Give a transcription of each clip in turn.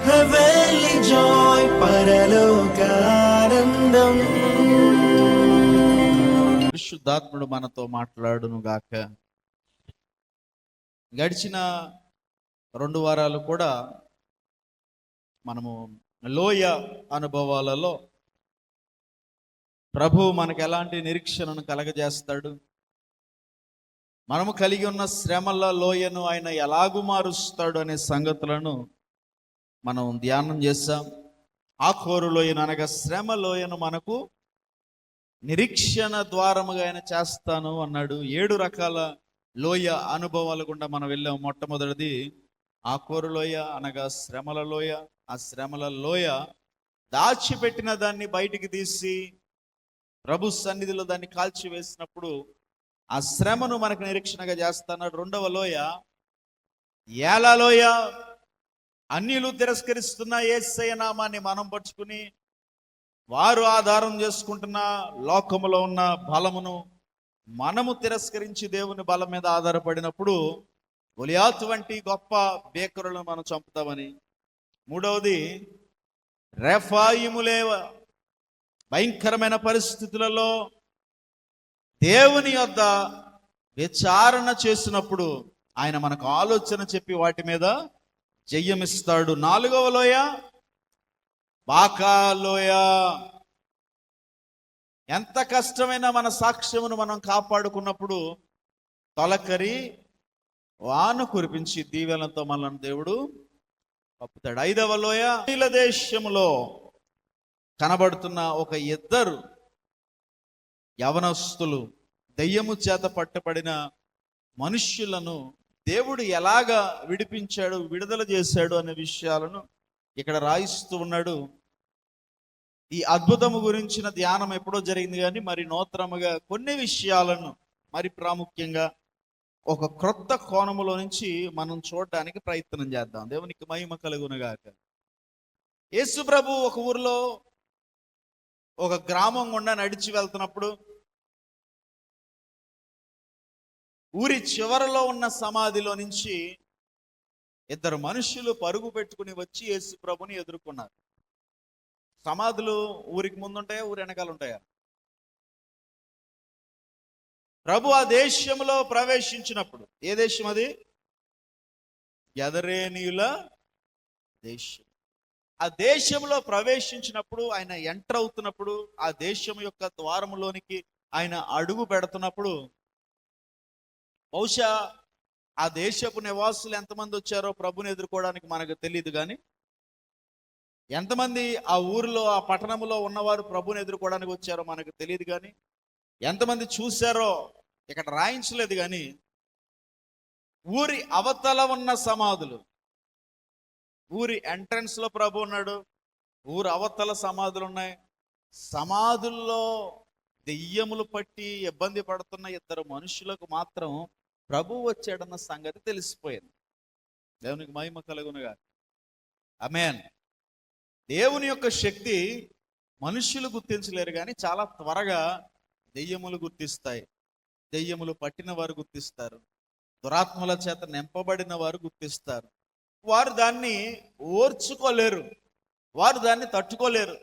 heavenly joy, పరలోకానందం. పరిశుద్ధాత్ముడు మనతో మాట్లాడును గాక. గడిచిన 2 వారాలు కూడా మనము లోయ అనుభవాలలో ప్రభు మనకు ఎలాంటి నిరీక్షణను కలగజేస్తాడు, మనము కలిగి ఉన్న శ్రమల లోయను ఆయన ఎలాగు మారుస్తాడు అనే సంగతులను మనం ధ్యానం చేశాం. ఆఖోరు లోయను అనగా శ్రమ లోయను మనకు నిరీక్షణ ద్వారముగా ఆయన చేస్తాను అన్నాడు. 7 రకాల లోయ అనుభవాల గుండా మనం వెళ్ళాం. మొట్టమొదటిది ఆఖోరు లోయ అనగా శ్రమల లోయ. ఆ శ్రమల లోయ దాచిపెట్టిన దాన్ని బయటికి తీసి ప్రభు సన్నిధిలో దాన్ని కాల్చి వేసినప్పుడు ఆ శ్రమను మనకు నిరీక్షణగా చేస్తున్నాడు. 2వ లోయ ఏలా లోయ. అన్యులు తిరస్కరిస్తున్న యేసయ్య నామాన్ని మనం పట్టుకుని వారు ఆధారం చేసుకుంటున్న లోకములో ఉన్న బలమును మనము తిరస్కరించి దేవుని బలం మీద ఆధారపడినప్పుడు గొలియాతు వంటి గొప్ప బేకరులను మనం చంపుతామని. 3వది రెఫాయిములే. భయంకరమైన పరిస్థితులలో దేవుని యొద్ద విచారణ చేసినప్పుడు ఆయన మనకు ఆలోచన చెప్పి వాటి మీద జయమిస్తాడు. 4వ లోయ బాకా లోయ. ఎంత కష్టమైన మన సాక్ష్యమును మనం కాపాడుకున్నప్పుడు తొలకరి వాను కురిపించి దీవెనలతో మనల్ని దేవుడు పంపుతాడు. 5వ లోయ దేశములో కనబడుతున్న ఒక 2 యవనస్తులు దెయ్యము చేత పట్టబడిన మనుష్యులను దేవుడు ఎలాగా విడిపించాడు, విడుదల చేశాడు అనే విషయాలను ఇక్కడ రాయిస్తూ ఉన్నాడు. ఈ అద్భుతము గురించిన ధ్యానం ఎప్పుడో జరిగింది, కానీ మరి నూతనముగా కొన్ని విషయాలను మరి ప్రాముఖ్యంగా ఒక క్రొత్త కోణములో నుంచి మనం చూడడానికి ప్రయత్నం చేద్దాం. దేవునికి మహిమ కలుగునుగాక. యేసు ప్రభు ఒక ఊరిలో ఒక గ్రామం గుండా నడిచి వెళ్తున్నప్పుడు ఊరి చివరలో ఉన్న సమాధిలో నుంచి 2 మనుషులు పరుగు పెట్టుకుని వచ్చి యేసు ప్రభుని ఎదుర్కొన్నారు. సమాధులు ఊరికి ముందుంటాయా, ఊరి వెనకాల ఉంటాయా? ప్రభు ఆ దేశంలో ప్రవేశించినప్పుడు, ఏ దేశం అది? గదరేనీయుల దేశం. ఆ దేశంలో ప్రవేశించినప్పుడు, ఆయన ఎంటర్ అవుతున్నప్పుడు, ఆ దేశం యొక్క ద్వారములోనికి ఆయన అడుగు పెడుతున్నప్పుడు బహుశా ఆ దేశపు నివాసులు ఎంతమంది వచ్చారో ప్రభుని ఎదుర్కోవడానికి మనకు తెలియదు, కానీ ఎంతమంది ఆ ఊరిలో ఆ పట్టణంలో ఉన్నవారు ప్రభుని ఎదుర్కోవడానికి వచ్చారో మనకు తెలియదు, కానీ ఎంతమంది చూశారో ఇక్కడ రాయించలేదు. కానీ ఊరి అవతల ఉన్న సమాధులు, ఊరి ఎంట్రన్స్ లో ప్రభు ఉన్నాడు, ఊరి అవతల సమాధులు ఉన్నాయి. సమాధుల్లో దెయ్యములు పట్టి ఇబ్బంది పడుతున్న 2 మనుషులకు మాత్రం ప్రభు వచ్చాడన్న సంగతి తెలిసిపోయింది. దేవునికి మహిమ కలుగునుగా. ఆమేన్. దేవుని యొక్క శక్తి మనుష్యులు గుర్తించలేరు, కానీ చాలా త్వరగా దెయ్యములు గుర్తిస్తాయి. దెయ్యములు పట్టిన వారు గుర్తిస్తారు, దురాత్మల చేత నింపబడిన వారు గుర్తిస్తారు. వారు దాన్ని ఓర్చుకోలేరు, వారు దాన్ని తట్టుకోలేరు.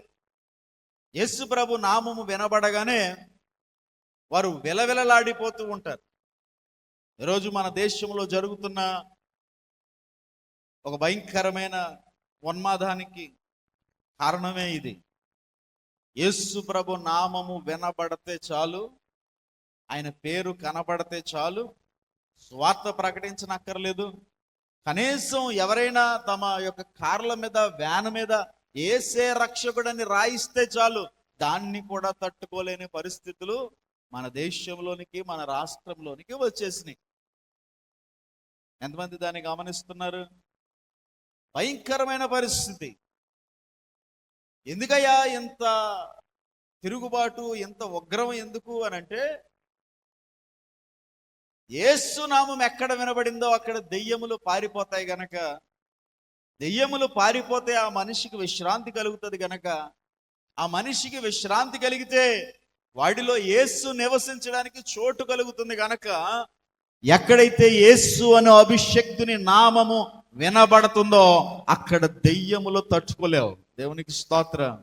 యేసు ప్రభు నామము వినబడగానే వారు విలవిలలాడిపోతూ ఉంటారు. ఈరోజు మన దేశంలో జరుగుతున్న ఒక భయంకరమైన ఉన్మాదానికి కారణమే ఇది. యేసు ప్రభు నామము వినబడితే చాలు, ఆయన పేరు కనబడితే చాలు, స్వార్థ ప్రకటించనక్కర్లేదు. కనీసం ఎవరైనా తమ యొక్క కార్ల మీద, వ్యాన్ మీద యేసే రక్షకుడని రాయిస్తే చాలు, దాన్ని కూడా తట్టుకోలేని పరిస్థితులు మన దేశంలోనికి, మన రాష్ట్రంలోనికి వచ్చేసినాయి. ఎంతమంది దాన్ని గమనిస్తున్నారు? భయంకరమైన పరిస్థితి. ఎందుకయ్యా ఇంత తిరుగుబాటు, ఎంత ఉగ్రం ఎందుకు అని అంటే, యేసు నామం ఎక్కడ వినబడిందో అక్కడ దెయ్యములు పారిపోతాయి గనక, దెయ్యములు పారిపోతే ఆ మనిషికి విశ్రాంతి కలుగుతుంది గనక, ఆ మనిషికి విశ్రాంతి కలిగితే వాడిలో యేసు నివసించడానికి చోటు కలుగుతుంది గనక, ఎక్కడైతే యేసు అనే అభిషక్తుని నామము వినబడుతుందో అక్కడ దెయ్యములు తట్టుకోలేవు. దేవునికి స్తోత్రం.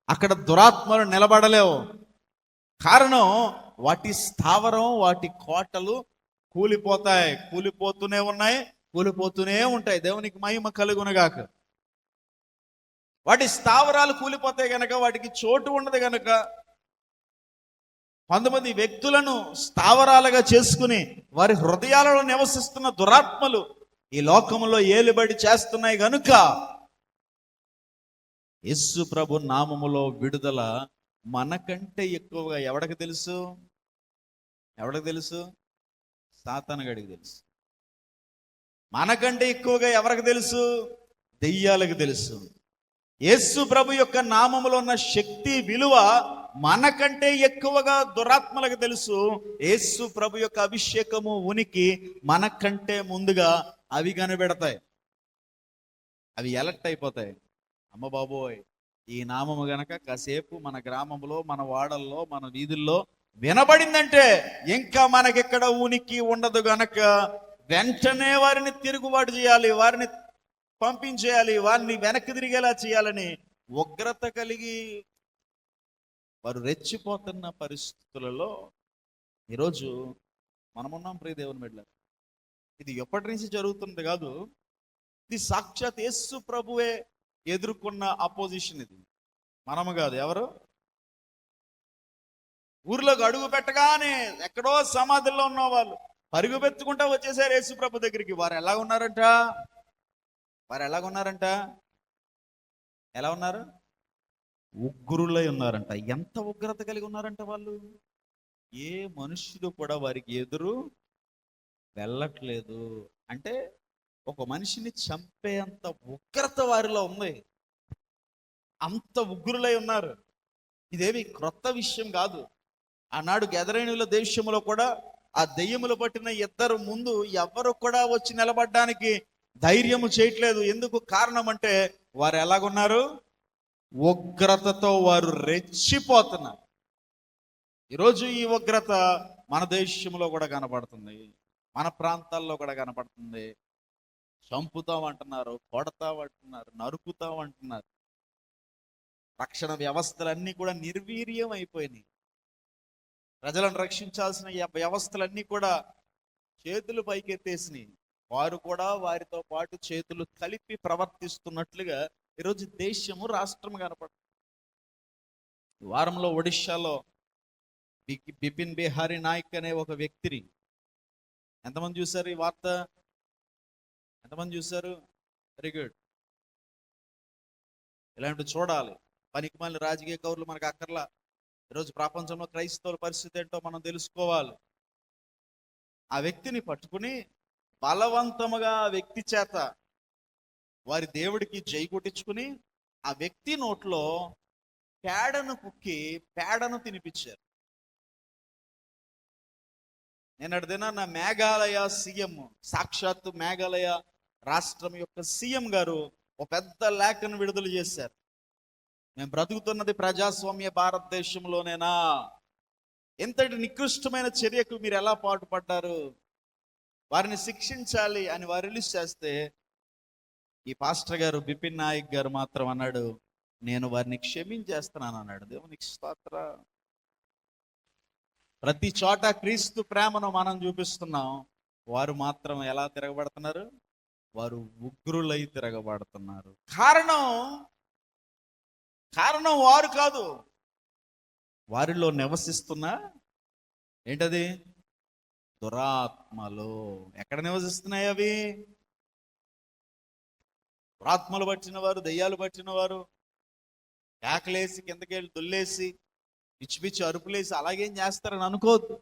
అక్కడ దురాత్మలు నిలబడలేవు. కారణం వాటి స్థావరం, వాటి కోటలు కూలిపోతాయి, కూలిపోతూనే ఉన్నాయి, కూలిపోతూనే ఉంటాయి. దేవునికి మహిమ కలుగునుగాక. వాటి స్థావరాలు కూలిపోతాయి గనక, వాటికి చోటు ఉండదు గనక, కొంతమంది వ్యక్తులను స్థావరాలుగా చేసుకుని వారి హృదయాలలో నివసిస్తున్న దురాత్మలు ఈ లోకములో ఏలుబడి చేస్తున్నాయి గనుక యేసు ప్రభు నామములో విడుదల మనకంటే ఎక్కువగా ఎవడికి తెలుసు? ఎవడికి తెలుసు? సాతానుగాడికి తెలుసు. మనకంటే ఎక్కువగా ఎవరికి తెలుసు? దెయ్యాలకు తెలుసు. యేసు ప్రభు యొక్క నామములో ఉన్న శక్తి విలువ మనకంటే ఎక్కువగా దురాత్మలకు తెలుసు. యేసు ప్రభు యొక్క అభిషేకము ఉనికి మనకంటే ముందుగా అవి కనిపెడతాయి, అవి ఎలర్ట్ అయిపోతాయి. అమ్మ బాబోయ్, ఈ నామము గనక కాసేపు మన గ్రామంలో, మన వాడల్లో, మన వీధుల్లో వినబడిందంటే ఇంకా మనకెక్కడ ఉనికి ఉండదు గనక వెంటనే వారిని తిరుగుబాటు చేయాలి, వారిని పంపించేయాలి, వారిని వెనక్కి తిరిగేలా చేయాలని ఉగ్రత కలిగి వారు రెచ్చిపోతున్న పరిస్థితులలో ఈరోజు మనమున్నాం. ప్రియ దేవుని బిడ్డలారా, ఇది ఎప్పటి నుంచి జరుగుతుంది కాదు, ఇది సాక్షాత్ యేసు ప్రభువే ఎదుర్కొన్న అపోజిషన్. ఇది మనము కాదు. ఎవరు? ఊర్లోకి అడుగు పెట్టగానే ఎక్కడో సమాధుల్లో ఉన్న వాళ్ళు పరుగుపెత్తుకుంటా వచ్చేసారు యేసు ప్రభు దగ్గరికి. వారు ఎలా ఉన్నారంట? ఎలా ఉన్నారు? ఉగ్రులై ఉన్నారంట. ఎంత ఉగ్రత కలిగి ఉన్నారంట వాళ్ళు? ఏ మనుష్యుడు కూడా వారికి ఎదురు వెళ్ళట్లేదు. అంటే ఒక మనిషిని చంపేంత ఉగ్రత వారిలో ఉంది. అంత ఉగ్రులై ఉన్నారు. ఇదేమి క్రొత్త విషయం కాదు. ఆనాడు గెదరేనుల దేశంలో కూడా ఆ దెయ్యములు పట్టిన ఇద్దరు ముందు ఎవరు కూడా వచ్చి నిలబడడానికి ధైర్యము చేయట్లేదు. ఎందుకు కారణం అంటే వారు ఎలాగున్నారు? ఉగ్రతతో వారు రెచ్చిపోతున్నారు. ఈరోజు ఈ ఉగ్రత మన దేశంలో కూడా కనపడుతుంది, మన ప్రాంతాల్లో కూడా కనపడుతుంది. చంపుతామంటున్నారు, కొడతామంటున్నారు, నరుకుతామంటున్నారు. రక్షణ వ్యవస్థలన్నీ కూడా నిర్వీర్యం అయిపోయినాయి. ప్రజలను రక్షించాల్సిన వ్యవస్థలన్నీ కూడా చేతులు పైకెత్తేసినాయి. వారు కూడా వారితో పాటు చేతులు కలిపి ప్రవర్తిస్తున్నట్లుగా ఈరోజు దేశము, రాష్ట్రం కనపడుతుంది. వారంలో ఒడిశాలో బిపిన్ బిహారీ నాయక్ అనే ఒక వ్యక్తిని ఎంతమంది చూశారు? ఈ వార్త ఎంతమంది చూశారు? Very good. ఇలాంటివి చూడాలి. పనికిమాలిన రాజకీయ కౌరులు మనకు అక్కర్లా. ఈరోజు ప్రపంచంలో క్రైస్తవుల పరిస్థితి ఏంటో మనం తెలుసుకోవాలి. ఆ వ్యక్తిని పట్టుకుని బలవంతముగా ఆ వ్యక్తి చేత వారి దేవుడికి జై కొట్టించుకుని ఆ వ్యక్తి నోట్లో పేడను కుక్కి పేడను తినిపించారు. నిన్నటి దినాన మేఘాలయ సీఎం, సాక్షాత్తు మేఘాలయ రాష్ట్రం యొక్క సీఎం గారు ఒక పెద్ద లేఖను విడుదల చేశారు. మేము బ్రతుకుతున్నది ప్రజాస్వామ్య భారతదేశంలోనేనా? ఎంతటి నికృష్టమైన చర్యకు మీరు ఎలా పాటుపడ్డారు? వారిని శిక్షించాలి అని వారు రిలీజ్ చేస్తే ఈ పాస్టర్ గారు బిపిన్ నాయక్ గారు మాత్రం అన్నాడు, నేను వారిని క్షమించేస్తున్నాను అన్నాడు. దేవునికి స్తోత్రం. ప్రతి చోట క్రీస్తు ప్రేమను మనం చూపిస్తున్నాం. వారు మాత్రం ఎలా తిరగబడుతున్నారు? వారు ఉగ్రులై తిరగబడుతున్నారు. కారణం వారు కాదు, వారిలో నివసిస్తున్న ఏంటది? దురాత్మలు. ఎక్కడ నివసిస్తున్నాయి అవి? దురాత్మలు పట్టిన వారు, దెయ్యాలు పట్టిన వారు కేకలేసి కిందకెళ్ళి దుల్లేసి పిచ్చి పిచ్చి అరుపులేసి అలాగేం చేస్తారని అనుకోవద్దు.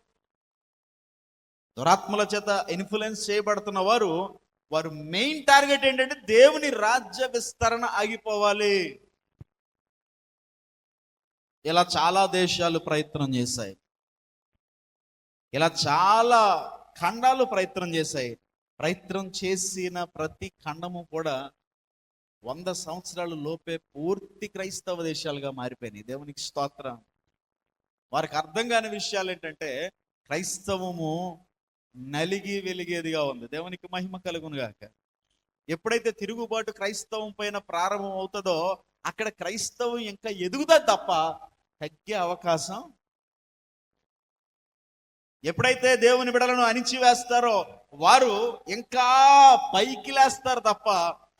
దురాత్మల చేత ఇన్ఫ్లుయెన్స్ చేయబడుతున్న వారు మెయిన్ టార్గెట్ ఏంటంటే దేవుని రాజ్య విస్తరణ ఆగిపోవాలి. ఇలా చాలా దేశాలు ప్రయత్నం చేశాయి, ఇలా చాలా ఖండాలు ప్రయత్నం చేశాయి. ప్రయత్నం చేసిన ప్రతి ఖండము కూడా 100 సంవత్సరాల లోపే పూర్తి క్రైస్తవ దేశాలుగా మారిపోయినాయి. దేవునికి స్తోత్రం. వారికి అర్థం కాని విషయాలు ఏంటంటే క్రైస్తవము నలిగి వెలిగేదిగా ఉంది. దేవునికి మహిమ కలుగును గాక. ఎప్పుడైతే తిరుగుబాటు క్రైస్తవం పైన ప్రారంభం అవుతుందో అక్కడ క్రైస్తవం ఇంకా ఎదుగుతుంది తప్ప తగ్గే అవకాశం. ఎప్పుడైతే దేవుని బిడలను అణిచివేస్తారో వారు ఇంకా పైకి లేస్తారు తప్ప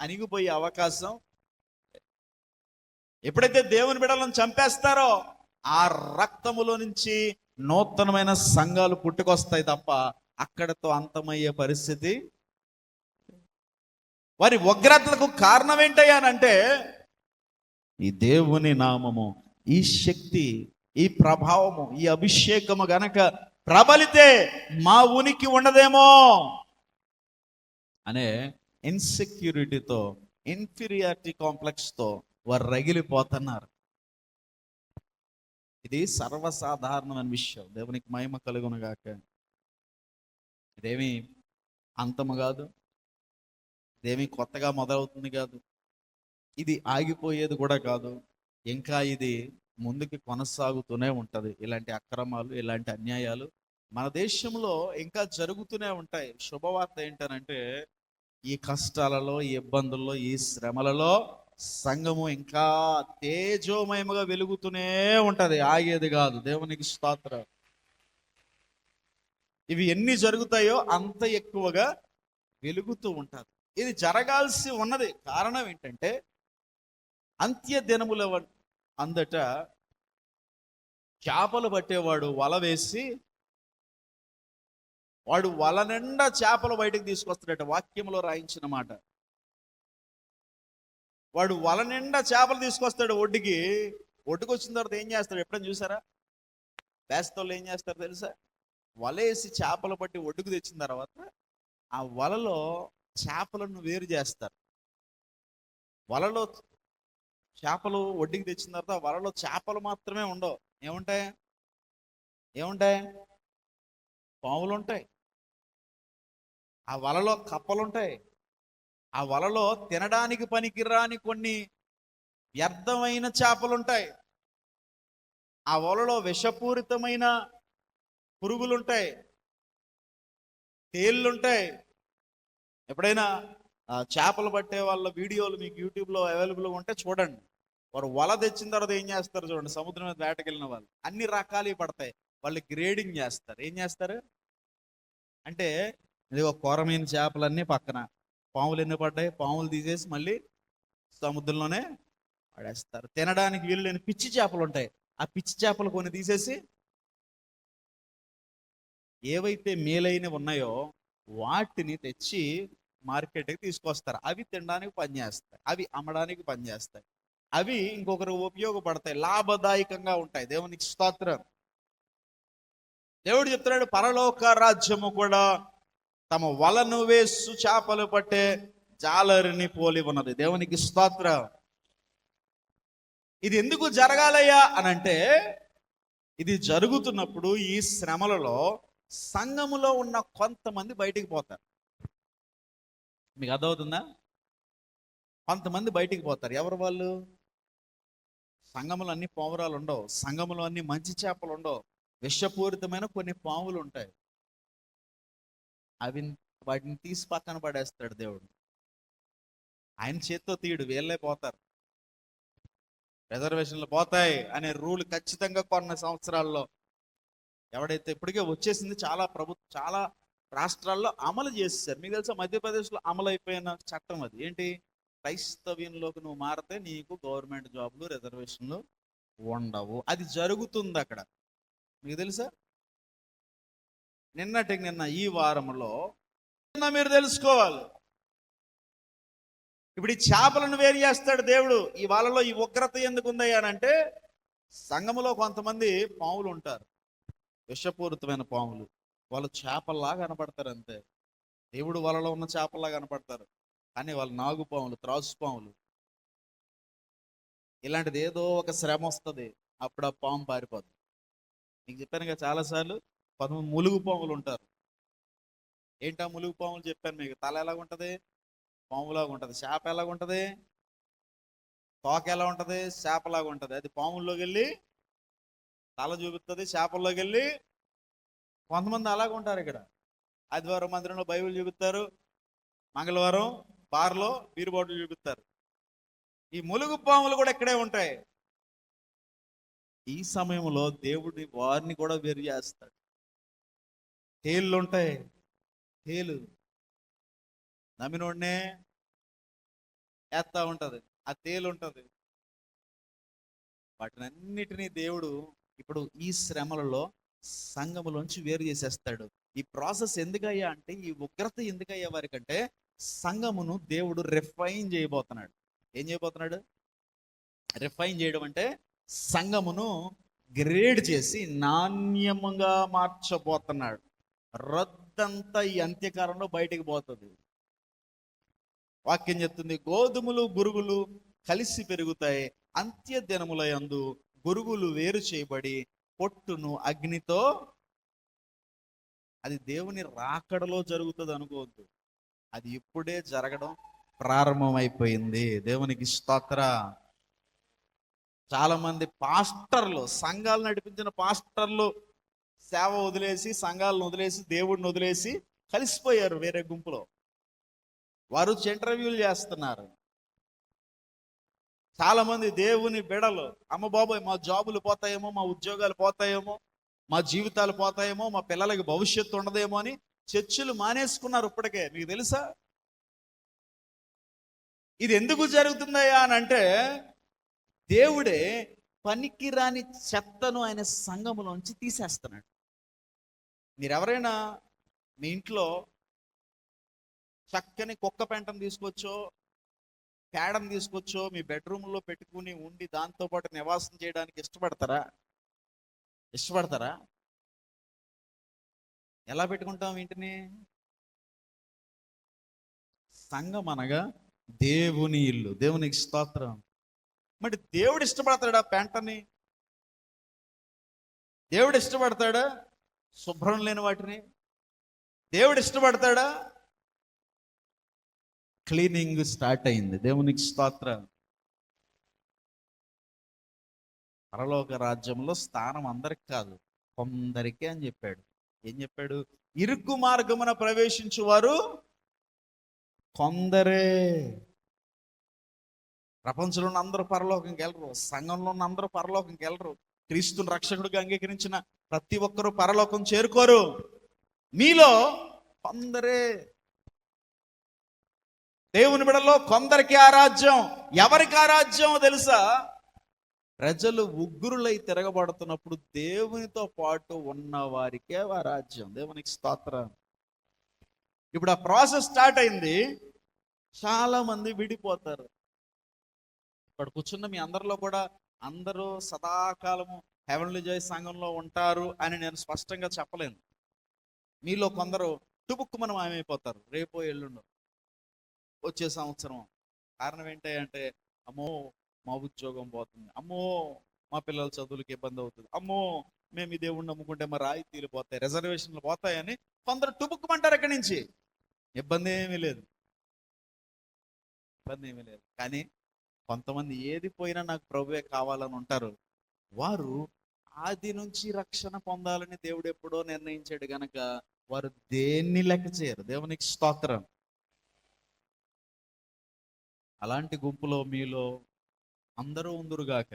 అణిగిపోయే అవకాశం. ఎప్పుడైతే దేవుని బిడలను చంపేస్తారో ఆ రక్తములో నుంచి నూతనమైన సంఘాలు పుట్టుకొస్తాయి తప్ప అక్కడతో అంతమయ్యే పరిస్థితి. వారి ఉగ్రతలకు కారణం ఏంటయ్యానంటే ఈ దేవుని నామము, ఈ శక్తి, ఈ ప్రభావము, ఈ అభిషేకము గనక ప్రబలితే మా ఉనికి ఉండదేమో అనే ఇన్సెక్యూరిటీతో, ఇన్ఫీరియారిటీ కాంప్లెక్స్తో వారు రగిలిపోతున్నారు. ఇది సర్వసాధారణమైన విషయం. దేవునికి మహిమ కలుగును గాక. ఇదేమి అంతము కాదు, ఇదేమి కొత్తగా మొదలవుతుంది కాదు, ఇది ఆగిపోయేది కూడా కాదు. ఇంకా ఇది ముందుకు కొనసాగుతూనే ఉంటుంది. ఇలాంటి అక్రమాలు, ఇలాంటి అన్యాయాలు మన దేశంలో ఇంకా జరుగుతూనే ఉంటాయి. శుభవార్త ఏంటనంటే ఈ కష్టాలలో, ఈ ఇబ్బందుల్లో, ఈ శ్రమలలో సంఘము ఇంకా తేజోమయముగా వెలుగుతూనే ఉంటది, ఆగేది కాదు. దేవునికి స్తోత్రం. ఇవి ఎన్ని జరుగుతాయో అంత ఎక్కువగా వెలుగుతూ ఉంటారు. ఇది జరగాల్సి ఉన్నది. కారణం ఏంటంటే అంత్య దినముల అందట చేపలు పట్టేవాడు వల వేసి వాడు వల నిండా చేపలు బయటకు తీసుకొస్తాడట. వాక్యంలో రాయించిన మాట. వాడు వల నిండా చేపలు తీసుకొస్తాడు ఒడ్డుకి. ఒడ్డుకు వచ్చిన తర్వాత ఏం చేస్తాడు ఎప్పుడైనా చూసారా? వేస్తోళ్ళు ఏం చేస్తారు తెలుసా? వలేసి చేపలు పట్టి ఒడ్డుకు తెచ్చిన తర్వాత ఆ వలలో చేపలను వేరు చేస్తారు. వలలో చేపలు ఒడ్డుకి తెచ్చిన తర్వాత వలలో చేపలు మాత్రమే ఉండవు. ఏముంటాయి? పాములు ఉంటాయి. ఆ వలలో కప్పలుంటాయి. ఆ వలలో తినడానికి పనికిరాని కొన్ని వ్యర్థమైన చేపలుంటాయి. ఆ వలలో విషపూరితమైన పురుగులుంటాయి, తేళ్ళుంటాయి. ఎప్పుడైనా చేపలు పట్టే వాళ్ళ వీడియోలు మీకు యూట్యూబ్లో అవైలబుల్గా ఉంటే చూడండి. వారు వల తెచ్చిన తర్వాత ఏం చేస్తారు చూడండి. సముద్రం మీద వేటకెళ్ళిన వాళ్ళు అన్ని రకాలు పడతాయి. వాళ్ళు గ్రేడింగ్ చేస్తారు. ఏం చేస్తారు అంటే ఇది ఒక కొరమైన చేపలన్నీ పక్కన, పాములు ఎన్ని పడ్డాయి, పాములు తీసేసి మళ్ళీ సముద్రంలోనే పడేస్తారు. తినడానికి వీలు లేని పిచ్చి చేపలు ఉంటాయి. ఆ పిచ్చి చేపలు కొన్ని తీసేసి ఏవైతే మేలైనవి ఉన్నాయో వాటిని తెచ్చి మార్కెట్కి తీసుకొస్తారు. అవి తినడానికి పనిచేస్తాయి, అవి అమ్మడానికి పనిచేస్తాయి, అవి ఇంకొకరు ఉపయోగపడతాయి, లాభదాయకంగా ఉంటాయి. దేవునికి స్తోత్రం. దేవుడు చెప్తున్నాడు పరలోక రాజ్యము కూడా తమ వలను వేసు చేపలు పట్టే జాలరిని పోలి ఉన్నది. దేవునికి స్తోత్రం. ఇది ఎందుకు జరగాలయ్యా అనంటే ఇది జరుగుతున్నప్పుడు ఈ శ్రమలలో సంఘములో ఉన్న కొంతమంది బయటికి పోతారు. మీకు అర్థమవుతుందా? కొంతమంది బయటికి పోతారు. ఎవరు వాళ్ళు? సంఘములో అన్ని పావురాలు ఉండవు, సంఘములో అన్ని మంచి చేపలు ఉండవు, విషపూరితమైన కొన్ని పాములు ఉంటాయి. వాటిని తీసి పక్కన పడేస్తాడు దేవుడు. ఆయన చేత్తో తీయడు, వీళ్ళే పోతారు. రిజర్వేషన్లు పోతాయి అనే రూల్ ఖచ్చితంగా కొన్ని సంవత్సరాల్లో ఎవడైతే ఇప్పటికే వచ్చేసింది, చాలా రాష్ట్రాల్లో అమలు చేసేసారు. మీకు తెలుసా మధ్యప్రదేశ్లో అమలు అయిపోయిన చట్టం అది. ఏంటి? క్రైస్తవ్యంలోకి నువ్వు మారితే నీకు గవర్నమెంట్ జాబ్లు, రిజర్వేషన్లు ఉండవు. అది జరుగుతుంది అక్కడ. మీకు తెలుసా? నిన్న ఈ వారంలో మీరు తెలుసుకోవాలి. ఇప్పుడు ఈ చేపలను వేరు చేస్తాడు దేవుడు. ఈ వాళ్ళలో ఈ ఉగ్రత ఎందుకు ఉందయ్యానంటే సంఘములో కొంతమంది పాములు ఉంటారు, విషపూరితమైన పాములు. వాళ్ళు చేపల్లా కనపడతారు అంతే. దేవుడు వాళ్ళలో ఉన్న చేపల్లా కనపడతారు, కానీ వాళ్ళు నాగు పాములు, త్రాసు పాములు. ఇలాంటిది ఏదో ఒక శ్రమ వస్తుంది, అప్పుడు ఆ పాము పారిపోద్ది. మీకు చెప్పాను కదా చాలాసార్లు. కొంతమంది ములుగు పాములు ఉంటారు. ఏంటా ములుగు పాములు చెప్పాను మీకు. తల ఎలాగుంటుంది? పాములాగా ఉంటుంది. చేప ఎలాగుంటుంది? తోక ఎలా ఉంటుంది? చేపలాగా ఉంటుంది. అది పాముల్లోకి వెళ్ళి తల చూపిస్తుంది, చేపల్లోకి వెళ్ళి. కొంతమంది అలాగ ఉంటారు. ఇక్కడ ఆదివారం మందిరంలో బైబిల్ చూపిస్తారు, మంగళవారం బార్లో బీర్ బాటిల్ చూపిస్తారు. ఈ ములుగు పాములు కూడా ఇక్కడే ఉంటాయి. ఈ సమయంలో దేవుడి వారిని కూడా వేరు చేస్తాడు. తేళ్ళు ఉంటాయి, తేలు నమ్మినోడినే వేస్తా ఉంటది, ఆ తేలు ఉంటది. వాటినన్నిటినీ దేవుడు ఇప్పుడు ఈ శ్రమలలో సంఘములోంచి వేరు చేసేస్తాడు. ఈ ప్రాసెస్ ఎందుకయ్యా అంటే, ఈ ఉగ్రత ఎందుకయ్యా వారికంటే, సంఘమును దేవుడు రిఫైన్ చేయబోతున్నాడు. ఏం చేయబోతున్నాడు? రిఫైన్ చేయడం అంటే సంఘమును గ్రేడ్ చేసి నాణ్యముగా మార్చబోతున్నాడు. రద్దంతా ఈ అంత్యకాలంలో బయటికి పోతుంది. వాక్యం చెప్తుంది, గోధుమలు గురుగులు కలిసి పెరుగుతాయి, అంత్య దినముల యందు గురుగులు వేరు చేయబడి పొట్టును అగ్నితో. అది దేవుని రాకడలో జరుగుతుంది అనుకోవద్దు, అది ఇప్పుడే జరగడం ప్రారంభమైపోయింది. దేవునికి స్తోత్ర. చాలా మంది పాస్టర్లు, సంఘాలు నడిపించిన పాస్టర్లు సేవ వదిలేసి, సంఘాలను వదిలేసి, దేవుడిని వదిలేసి కలిసిపోయారు వేరే గుంపులో. వారు ఇంటర్వ్యూలు చేస్తున్నారు. చాలా మంది దేవుని బిడలు, అమ్మ బాబోయ్ మా జాబులు పోతాయేమో, మా ఉద్యోగాలు పోతాయేమో, మా జీవితాలు పోతాయేమో, మా పిల్లలకి భవిష్యత్తు ఉండదేమో అని చర్చిలు మానేసుకున్నారు ఇప్పటికే. మీకు తెలుసా ఇది ఎందుకు జరుగుతుందయ్యా అని అంటే, దేవుడే పనికిరాని చెత్తను ఆయన సంఘములోంచి తీసేస్తున్నాడు. మీరెవరైనా మీ ఇంట్లో చక్కని కుక్క పెంటను తీసుకొచ్చో, పేడను తీసుకొచ్చో మీ బెడ్రూమ్లో పెట్టుకుని ఉండి దాంతోపాటు నివాసం చేయడానికి ఇష్టపడతారా? ఎలా పెట్టుకుంటాం ఇంటిని? సంఘం అనగా దేవుని ఇల్లు. దేవునికి స్తోత్రం. మరి దేవుడు ఇష్టపడతాడా పెంటని? దేవుడు ఇష్టపడతాడా శుభ్రం లేని వాటిని? దేవుడు ఇష్టపడతాడా? క్లీనింగ్ స్టార్ట్ అయింది. దేవునికి స్తోత్రం. పరలోక రాజ్యంలో స్థానం అందరికి కాదు, కొందరికే అని చెప్పాడు. ఏం చెప్పాడు? ఇరుకు మార్గమున ప్రవేశించువారు కొందరే. ప్రపంచంలో ఉన్న అందరూ పరలోకంకి వెళ్ళరు, సంఘంలో ఉన్న అందరూ పరలోకంకి వెళ్ళరు, క్రీస్తుని రక్షకుడిగా అంగీకరించిన ప్రతి ఒక్కరూ పరలోకం చేరుకోరు. మీలో కొందరే. దేవుని బిడ్డలో కొందరికి ఆ రాజ్యం. ఎవరికి ఆ రాజ్యం తెలుసా? ప్రజలు ఉగ్రులై తిరగబడుతున్నప్పుడు దేవునితో పాటు ఉన్న వారికే ఆ రాజ్యం. దేవునికి స్తోత్రం. ఇప్పుడు ఆ ప్రాసెస్ స్టార్ట్ అయింది. చాలా మంది విడిపోతారు. ఇక్కడ కూర్చున్న మీ అందరిలో కూడా అందరూ సదాకాలము హెవెన్లీ జాయ్ సంఘంలో ఉంటారు అని నేను స్పష్టంగా చెప్పలేను. మీలో కొందరు టుబుక్కుమని మాయమైపోతారు రేపో ఎల్లుండో, వచ్చే సంవత్సరం. కారణం ఏంటంటే, అమ్మో మా ఉద్యోగం పోతుంది, అమ్మో మా పిల్లల చదువులకి ఇబ్బంది అవుతుంది, అమ్మో మేము ఈ దేవుణ్ణి నమ్ముకుంటే మా రాయితీలు పోతాయి, రిజర్వేషన్లు పోతాయని కొందరు టుబుక్కుమంటారు. ఎక్కడి నుంచి ఇబ్బంది ఏమీ లేదు. కానీ కొంతమంది ఏది పోయినా నాకు ప్రభువే కావాలని ఉంటారు. వారు ఆది నుంచి రక్షణ పొందాలని దేవుడు ఎప్పుడో నిర్ణయించాడు గనక వారు దేన్ని లెక్క చేయరు. దేవునికి స్తోత్రం. అలాంటి గుంపులో మీలో అందరూ ఉందురుగాక.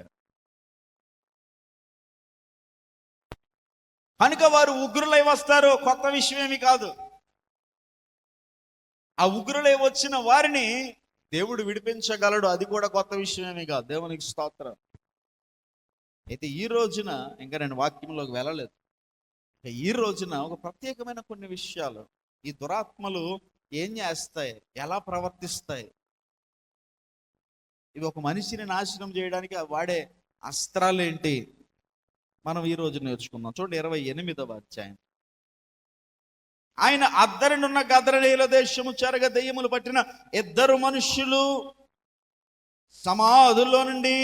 కనుక వారు ఉగ్రులై వస్తారు, కొత్త విషయం ఏమి కాదు. ఆ ఉగ్రులై వచ్చిన వారిని దేవుడు విడిపించగలడు, అది కూడా కొత్త విషయమేమి కాదు. దేవునికి స్తోత్రం. అయితే ఈ రోజున, ఇంకా నేను వాక్యంలోకి వెళ్ళలేదు, ఈ రోజున ఒక ప్రత్యేకమైన కొన్ని విషయాలు, ఈ దురాత్మలు ఏం చేస్తాయి, ఎలా ప్రవర్తిస్తాయి, ఇవి ఒక మనిషిని నాశనం చేయడానికి వాడే అస్త్రాలు ఏంటి, మనం ఈ రోజు నేర్చుకుందాం. చూడండి 28వ అధ్యాయం. ఆయన అద్దరినున్న గదరనేల దేశము చెరగ దెయ్యములు పట్టిన 2 మనుష్యులు సమాధుల్లో నుండి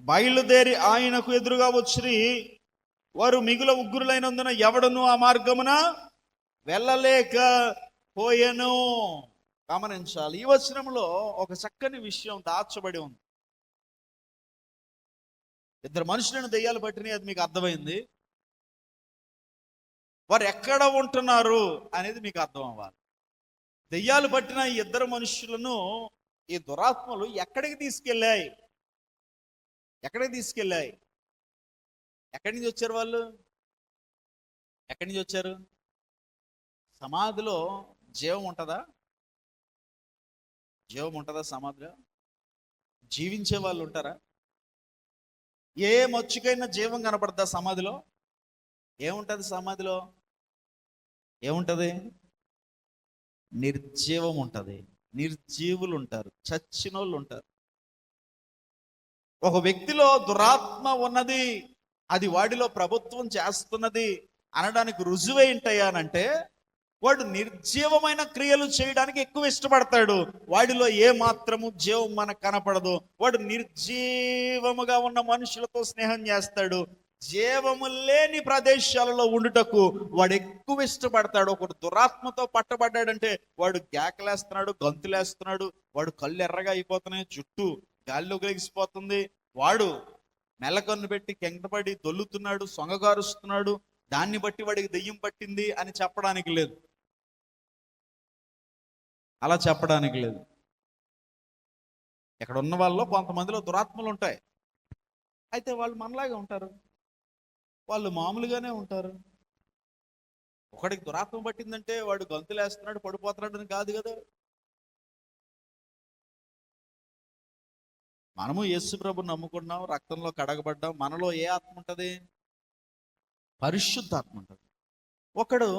బయలుదేరి ఆయనకు ఎదురుగా వచ్చి, వారు మిగుల ఉగ్రులైనందున ఎవడను ఆ మార్గమున వెళ్ళలేక పోయెను. గమనించాలి, ఈ వచనంలో ఒక చక్కని విషయం దాచబడి ఉంది. 2 మనుషులను దెయ్యాలు పట్టినాయి, అది మీకు అర్థమైంది. వారు ఎక్కడ ఉంటున్నారు అనేది మీకు అర్థం అవ్వాలి. దెయ్యాలు పట్టిన ఈ ఇద్దరు మనుషులను ఈ దురాత్మలు ఎక్కడికి తీసుకెళ్ళాయి? ఎక్కడికి తీసుకెళ్ళాయి? ఎక్కడి నుంచి వచ్చారు వాళ్ళు? ఎక్కడి నుంచి వచ్చారు? సమాధిలో జీవం ఉంటుందా? జీవం ఉంటుందా సమాధిలో? జీవించే వాళ్ళు ఉంటారా? ఏ మచ్చుకైనా జీవం కనపడతా సమాధిలో? ఏముంటుంది సమాధిలో? ఏముంటుంది? నిర్జీవం ఉంటుంది. నిర్జీవులు ఉంటారు, చచ్చిన వాళ్ళు ఉంటారు. ఒక వ్యక్తిలో దురాత్మ ఉన్నది, అది వాడిలో ప్రభుత్వం చేస్తున్నది అనడానికి రుజువేంటయ్యానంటే వాడు నిర్జీవమైన క్రియలు చేయడానికి ఎక్కువ ఇష్టపడతాడు. వాడిలో ఏ మాత్రము జీవం మనకు కనపడదు. వాడు నిర్జీవముగా ఉన్న మనుషులతో స్నేహం చేస్తాడు. జీవము లేని ప్రదేశాలలో ఉండుటకు వాడు ఎక్కువ ఇష్టపడతాడు. ఒకడు దురాత్మతో పట్టబడ్డాడంటే వాడు కేకలేస్తున్నాడు, గంతులేస్తున్నాడు, వాడు కళ్ళు ఎర్రగా అయిపోతున్నాయి, జుట్టు గాలిలోకి ఎగిసిపోతుంది, వాడు మెల్లకన్ను పెట్టి కెంకపడి దొల్లుతున్నాడు, సొంగగారుస్తున్నాడు. దాన్ని బట్టి వాడికి దెయ్యం పట్టింది అని చెప్పడానికి లేదు. అలా చెప్పడానికి లేదు. ఇక్కడ ఉన్న వాళ్ళలో కొంతమందిలో దురాత్మలు ఉంటాయి. అయితే వాళ్ళు మనలాగే ఉంటారు, వాళ్ళు మామూలుగానే ఉంటారు. ఒకడికి దురాత్మ పట్టిందంటే వాడు గంతులేస్తున్నాడు, పడిపోతున్నాడు అని కాదు కదా. మనము యేసు ప్రభుని నమ్ముకున్నాం, రక్తంలో కడగబడ్డాం. మనలో ఏ ఆత్మ ఉంటుంది? పరిశుద్ధాత్మ ఉంటుంది. ఒకడు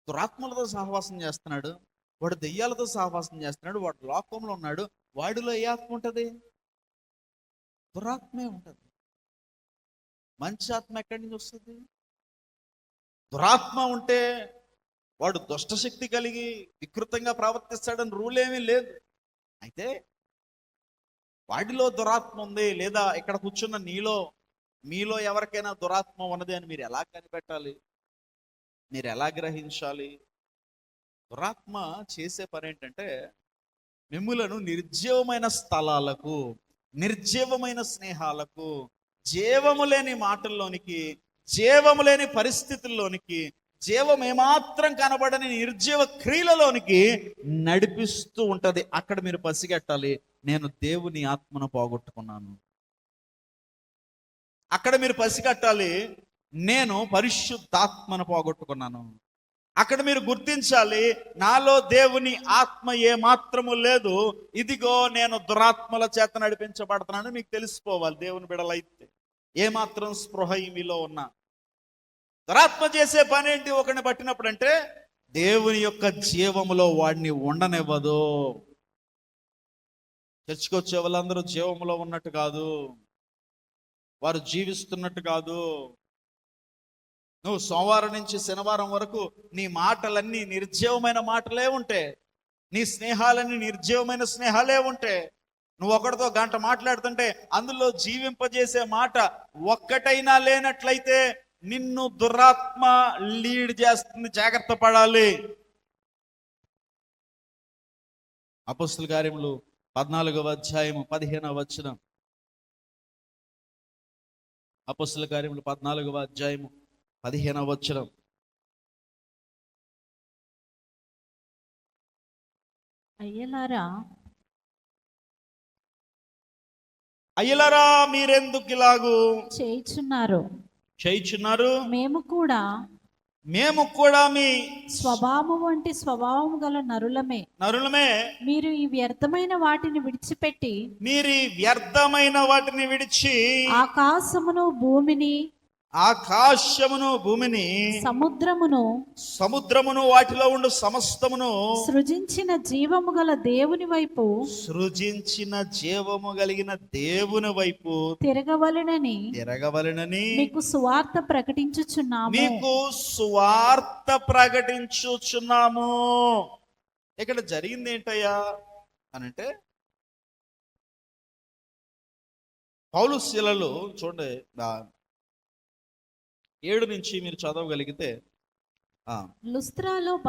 దురాత్మలతో సహవాసం చేస్తున్నాడు, వాడు దెయ్యాలతో సహవాసం చేస్తున్నాడు, వాడు లోకంలో ఉన్నాడు. వాడిలో ఏ ఆత్మ ఉంటుంది? దురాత్మే ఉంటుంది. మంచి ఆత్మ ఎక్కడి నుంచి వస్తుంది? దురాత్మ ఉంటే వాడు దుష్టశక్తి కలిగి వికృతంగా ప్రవర్తిస్తాడని రూల్ ఏమీ లేదు. అయితే వాడిలో దురాత్మ ఉంది, లేదా ఇక్కడ కూర్చున్న మీలో ఎవరికైనా దురాత్మ ఉన్నది అని మీరు ఎలా కనిపెట్టాలి? మీరు ఎలా గ్రహించాలి? దురాత్మ చేసే పని ఏంటంటే మిమ్ములను నిర్జీవమైన స్థలాలకు, నిర్జీవమైన స్నేహాలకు, జీవము లేని మాటల్లోనికి, జీవము లేని పరిస్థితుల్లోనికి, జీవం ఏమాత్రం కనబడని నిర్జీవ క్రియలలోనికి నడిపిస్తూ ఉంటది. అక్కడ మీరు పసిగట్టాలి, నేను దేవుని ఆత్మను పోగొట్టుకున్నాను. అక్కడ మీరు పసిగట్టాలి, నేను పరిశుద్ధాత్మను పోగొట్టుకున్నాను. అక్కడ మీరు గుర్తించాలి, నాలో దేవుని ఆత్మ ఏ మాత్రము లేదు, ఇదిగో నేను దురాత్మల చేత నడిపించబడుతున్నాను. మీకు తెలిసిపోవాలి దేవుని బిడలైతే ఏ మాత్రం స్పృహ మీలో ఉన్నా. దురాత్మ చేసే పని ఏంటి? ఒకరిని పట్టినప్పుడు అంటే దేవుని యొక్క జీవములో వాడిని ఉండనివ్వదు. చర్చకొచ్చే వాళ్ళందరూ జీవములో ఉన్నట్టు కాదు, వారు జీవిస్తున్నట్టు కాదు. నువ్వు సోమవారం నుంచి శనివారం వరకు నీ మాటలన్నీ నిర్జీవమైన మాటలే ఉంటే, నీ స్నేహాలన్నీ నిర్జీవమైన స్నేహాలే ఉంటే, నువ్వు ఒకటితో గంట మాట్లాడుతుంటే అందులో జీవింపజేసే మాట ఒక్కటైనా లేనట్లయితే నిన్ను దురాత్మ లీడ్ చేస్తుంది. జాగ్రత్త పడాలి. అపొస్తలుల కార్యములు 14వ అధ్యాయము 15వ వచనం. అపొస్తలుల కార్యములు 14వ అధ్యాయము 15వ వచనం. అయ్యలారా మీరెందుకు ఇలాగు చేయుచున్నారు? మేము కూడా మీ స్వభావం వంటి స్వభావం గల నరులమే. మీరు ఈ వ్యర్థమైన వాటిని విడిచి ఆకాశమును భూమిని సముద్రమును వాటిలో ఉండు సమస్తమును సృజించిన జీవము కలిగిన దేవుని వైపు తిరగవలెనని మీకు సువార్త ప్రకటించుచున్నాము. ఇక్కడ జరిగింది ఏంటయ్యా అనంటే, పౌలు శీలలు చూడండి 7 నుంచి మీరు చదవగలిగితే,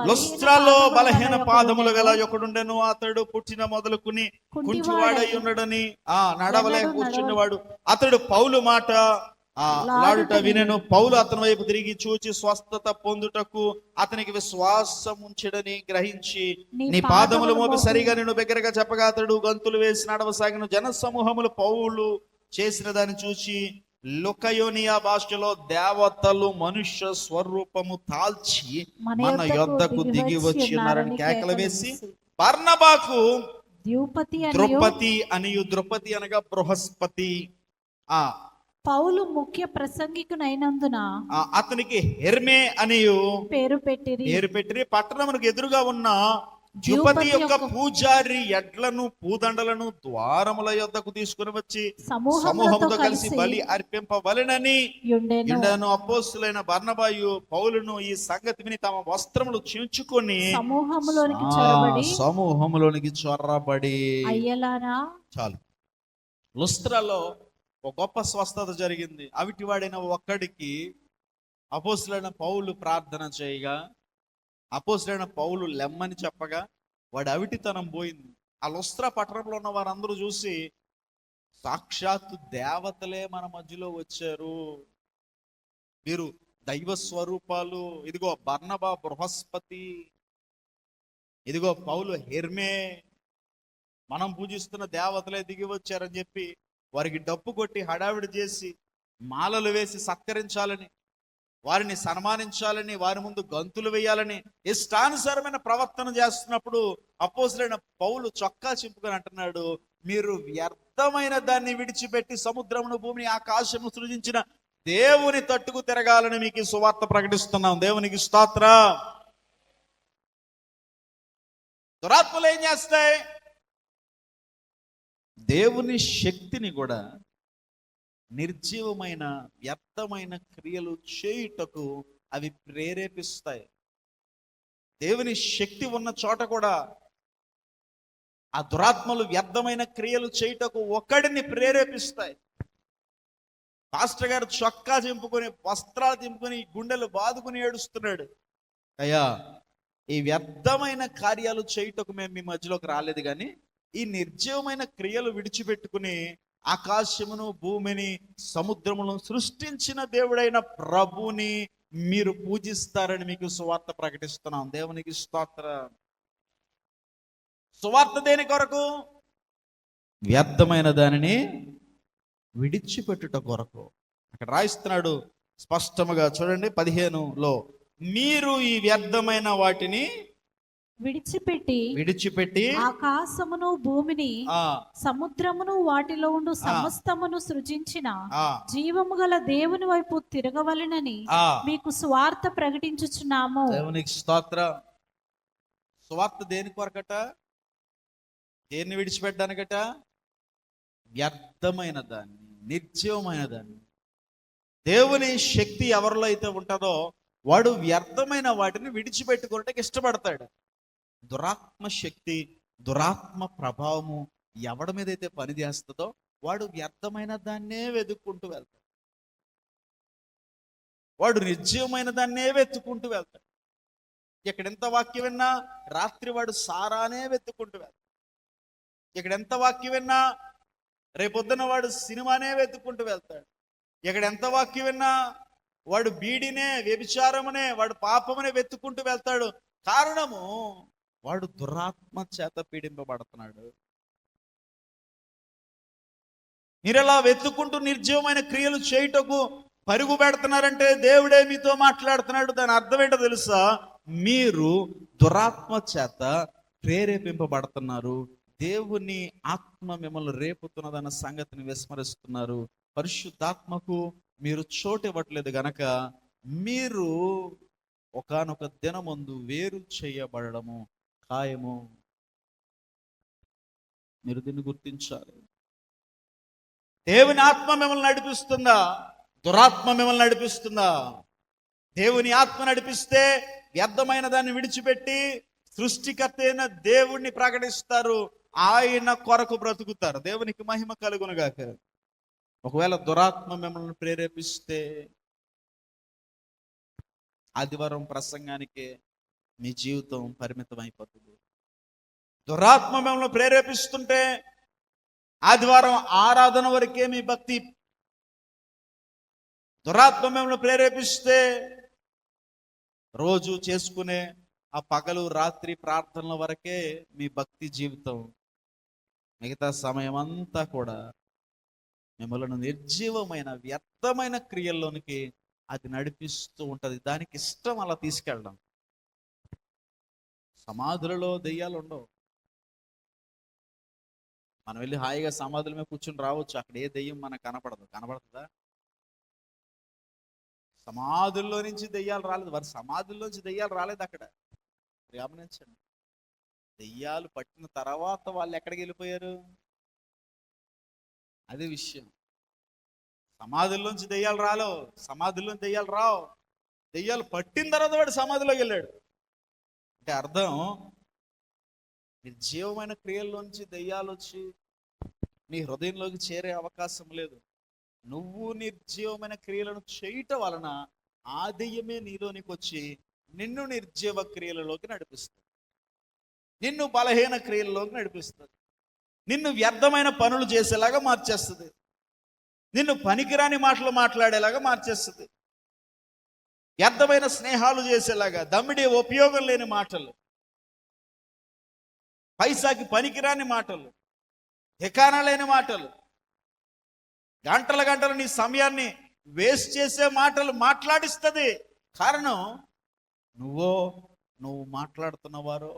లుస్త్రాలో బలహీన పాదములు గల ఒకడుండెను. అతడు పుట్టిన మొదలుకుని కుంటివాడై ఉండడని, నడవలేక కూర్చున్నవాడు. అతడు పౌలు మాట లాడుట వినెను. పౌలు అతని వైపు తిరిగి చూచి స్వస్థత పొందుటకు అతనికి విశ్వాసం ఉంచడని గ్రహించి నీ పాదములు మోపి సరిగా నేను బిగ్గరగా చెప్పగా అతడు గంతులు వేసి నడవసాగిన. జన సమూహములు పౌలు చేసిన దాన్ని చూచి లుకయోనియా భాషలో దేవతలు మనుష్య స్వరూపము తాల్చి మన యొద్దకు దిగి వచ్చి ఉన్నారని కేకలు వేసి బర్నబాకు ద్రౌపది అనియు, ద్రౌపది అనగా బృహస్పతి, పౌలు ముఖ్య ప్రసంగికునైనందున అతనికి హెర్మే అనియు పేరు పెట్టిరి. పట్టణమునకు ఎదురుగా ఉన్న ద్రౌపది యొక్క పూజారి ఎడ్లను పూదండలను ద్వారముల యొద్దకు తీసుకుని వచ్చి సమూహంతో కలిసి బలి అర్పింపవలెనని యుండెను. అపోస్తులైన బర్నబాయు పౌలును ఈ సంగతి విని తమ వస్త్రములు చించుకొని సమూహములోనికి చొరబడి చాలు. లుస్త్రాలో ఒక గొప్ప స్వస్థత జరిగింది. అవిటివాడైన ఒక్కడికి అపోస్తులైన పౌలు ప్రార్థన చేయగా, అపోస్తులైన పౌలు లెమ్మని చెప్పగా వాడి అవిటితనం పోయింది. ఆ లుస్త్రా పట్టణంలో ఉన్న వారందరూ చూసి సాక్షాత్తు దేవతలే మన మధ్యలో వచ్చారు, మీరు దైవ స్వరూపాలు, ఇదిగో బర్నబా బృహస్పతి, ఇదిగో పౌలు హెర్మే, మనం పూజిస్తున్న దేవతలే దిగి వచ్చారని చెప్పి వారికి డప్పు కొట్టి హడావిడి చేసి మాలలు వేసి సత్కరించాలని, వారిని సన్మానించాలని, వారి ముందు గంతులు వేయాలని ఇష్టానుసారమైన ప్రవర్తన చేస్తున్నప్పుడు అపోస్తులైన పౌలు చొక్కా చింపుకొని అంటున్నాడు, మీరు వ్యర్థమైన దాన్ని విడిచిపెట్టి సముద్రమును భూమిని ఆకాశము సృజించిన దేవుని తట్టుకు తిరగాలని మీకు సువార్త ప్రకటిస్తున్నాం. దేవునికి స్తోత్రం. దురాత్మలు ఏం చేస్తాయి? దేవుని శక్తిని కూడా నిర్జీవమైన వ్యర్థమైన క్రియలు చేయుటకు అవి ప్రేరేపిస్తాయి. దేవుని శక్తి ఉన్న చోట కూడా ఆ దురాత్మలు వ్యర్థమైన క్రియలు చేయుటకు ఒకడిని ప్రేరేపిస్తాయి. పాస్టర్ గారు చొక్కా చింపుకొని వస్త్రాలు చింపుకొని గుండెలు బాదుకుని ఏడుస్తున్నాడు, అయ్యా ఈ వ్యర్థమైన కార్యాలు చేయుటకు మేము మీ మధ్యలోకి రాలేదు, కానీ ఈ నిర్జీవమైన క్రియలు విడిచిపెట్టుకుని ఆకాశమును భూమిని సముద్రమును సృష్టించిన దేవుడైన ప్రభుని మీరు పూజిస్తారని మీకు సువార్త ప్రకటిస్తున్నాం. దేవునికి స్తోత్రం. సువార్త దేని కొరకు? వ్యర్థమైన దానిని విడిచిపెట్టుట కొరకు. అక్కడ రాయిస్తున్నాడు స్పష్టముగా, చూడండి 15లో, మీరు ఈ వ్యర్థమైన వాటిని విడిచిపెట్టి ఆకాశమును భూమిని సముద్రమును వాటిలో ఉండు సమస్తమును సృజించిన జీవము గల దేవుని వైపు తిరగవలెనని మీకు సువార్త ప్రకటించుచున్నాము. దేవునికి స్తోత్రం. సువార్త దేని కొరకట? దేన్ని విడిచిపెట్టడానికట? వ్యర్థమైన దాన్ని, నిర్జీవమైన దాన్ని. దేవుని శక్తి ఎవరిలో అయితే ఉంటుందో వాడు వ్యర్థమైన వాటిని విడిచిపెట్టుకోవడానికి ఇష్టపడతాడు. దురాత్మ శక్తి, దురాత్మ ప్రభావము ఎవడి మీద అయితే పని చేస్తుందో వాడు వ్యర్థమైన దాన్నే వెతుక్కుంటూ వెళ్తాడు, వాడు నిర్జీవమైన దాన్నే వెతుక్కుంటూ వెళ్తాడు. ఇక్కడ ఎంత వాక్యం విన్నా రాత్రి వాడు సారానే వెతుక్కుంటూ వెళ్తాడు. ఇక్కడ ఎంత వాక్యం విన్నా రేపొద్దున వాడు సినిమానే వెతుక్కుంటూ వెళ్తాడు. ఇక్కడ ఎంత వాక్యం విన్నా వాడు బీడినే, వ్యభిచారమునే, వాడు పాపమునే వెతుక్కుంటూ వెళ్తాడు. కారణము వాడు దురాత్మ చేత పీడింపబడుతున్నాడు. మీరు ఎలా వెతుక్కుంటూ నిర్జీవమైన క్రియలు చేయుటకు పరుగు పెడుతున్నారంటే దేవుడే మీతో మాట్లాడుతున్నాడు. దాని అర్థం ఏంటో తెలుసా? మీరు దురాత్మ చేత ప్రేరేపింపబడుతున్నారు. దేవుని ఆత్మ మిమ్మల్ని రేపుతున్నదన్న సంగతిని విస్మరిస్తున్నారు. పరిశుద్ధాత్మకు మీరు చోటు ఇవ్వట్లేదు గనక మీరు ఒకానొక దినమందు వేరు చేయబడము ఖాయము. మీరు దీన్ని గుర్తించాలి. దేవుని ఆత్మ మిమ్మల్ని నడిపిస్తుందా? దురాత్మ మిమ్మల్ని నడిపిస్తుందా? దేవుని ఆత్మ నడిపిస్తే వ్యర్థమైన దాన్ని విడిచిపెట్టి సృష్టికర్త అయిన దేవుణ్ణి ప్రకటిస్తారు, ఆయన కొరకు బ్రతుకుతారు. దేవునికి మహిమ కలుగునుగాక. ఒకవేళ దురాత్మ మిమ్మల్ని ప్రేరేపిస్తే ఆదివారం ప్రసంగానికే మీ జీవితం పరిమితం అయిపోతుంది. దురాత్మ మిమ్మల్ని ప్రేరేపిస్తుంటే ఆదివారం ఆరాధన వరకే మీ భక్తి దురాత్మ మిమ్మల్ని ప్రేరేపిస్తే రోజు చేసుకునే ఆ పగలు రాత్రి ప్రార్థనల వరకే మీ భక్తి జీవితం. మిగతా సమయం అంతా కూడా మిమ్మల్ని నిర్జీవమైన వ్యర్థమైన క్రియల్లోనికి అది నడిపిస్తూ ఉంటుంది. దానికి ఇష్టం అలా తీసుకెళ్ళడం. సమాధులలో దెయ్యాలు ఉండవు. మనం వెళ్ళి హాయిగా సమాధుల మీద కూర్చుని రావచ్చు, అక్కడ ఏ దెయ్యం మనకు కనపడుతుందా? సమాధుల్లో నుంచి దెయ్యాలు రాలేదు. వారి సమాధుల్లోంచి దెయ్యాలు రాలేదు. అక్కడ గమనించండి, దెయ్యాలు పట్టిన తర్వాత వాళ్ళు ఎక్కడికి వెళ్ళిపోయారు? అదే విషయం. సమాధుల్లోంచి దెయ్యాలు సమాధుల్లోంచి దెయ్యాలు రావు. దెయ్యాలు పట్టిన తర్వాత వాడు సమాధిలోకి వెళ్ళాడు. అంటే అర్థం, నిర్జీవమైన క్రియల్లోంచి దెయ్యాలు వచ్చి నీ హృదయంలోకి చేరే అవకాశం లేదు. నువ్వు నిర్జీవమైన క్రియలను చేయటం వలన ఆ దెయ్యమే నీలోనికి వచ్చి నిన్ను నిర్జీవ క్రియలలోకి నడిపిస్తుంది, నిన్ను బలహీన క్రియలలోకి నడిపిస్తుంది, నిన్ను వ్యర్థమైన పనులు చేసేలాగా మార్చేస్తుంది, నిన్ను పనికిరాని మాటలు మాట్లాడేలాగా మార్చేస్తుంది, వ్యర్థమైన స్నేహాలు చేసేలాగా, దమ్మిడి ఉపయోగం లేని మాటలు, పైసాకి పనికిరాని మాటలు, ఠికానా లేని మాటలు, గంటల గంటలు నీ సమయాన్ని వేస్ట్ చేసే మాటలు మాట్లాడిస్తుంది. కారణం, నువ్వు మాట్లాడుతున్నవారో,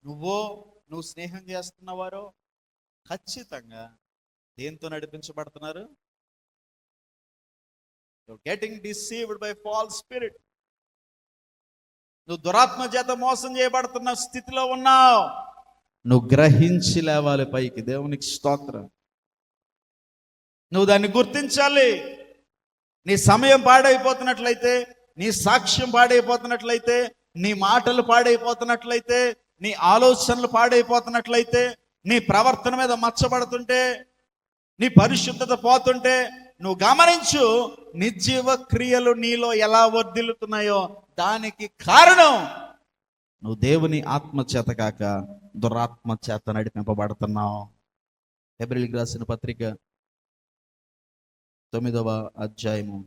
నువ్వు స్నేహం చేస్తున్నవారో ఖచ్చితంగా దేంతో నడిపించబడుతున్నారు? Getting deceived by false spirit. నువ్వు దురాత్మ చేత మోసం చేయబడుతున్న స్థితిలో ఉన్నావు. నువ్వు గ్రహించి లేవాలి పైకి. దేవునికి స్తోత్రం. నువ్వు దాన్ని గుర్తించాలి. నీ సమయం పాడైపోతున్నట్లయితే, నీ సాక్ష్యం పాడైపోతున్నట్లయితే, నీ మాటలు పాడైపోతున్నట్లయితే, నీ ఆలోచనలు పాడైపోతున్నట్లయితే, నీ ప్రవర్తన మీద మచ్చబడుతుంటే, నీ పరిశుద్ధత పోతుంటే నువ్వు గమనించు, నిర్జీవ క్రియలు నీలో ఎలా వర్ధిల్లుతున్నాయో దానికి కారణం నువ్వు దేవుని ఆత్మ చేత కాక దురాత్మ చేత నడిపింపబడుతున్నావు. హెబ్రీయులకు రాసిన పత్రిక 9వ అధ్యాయము,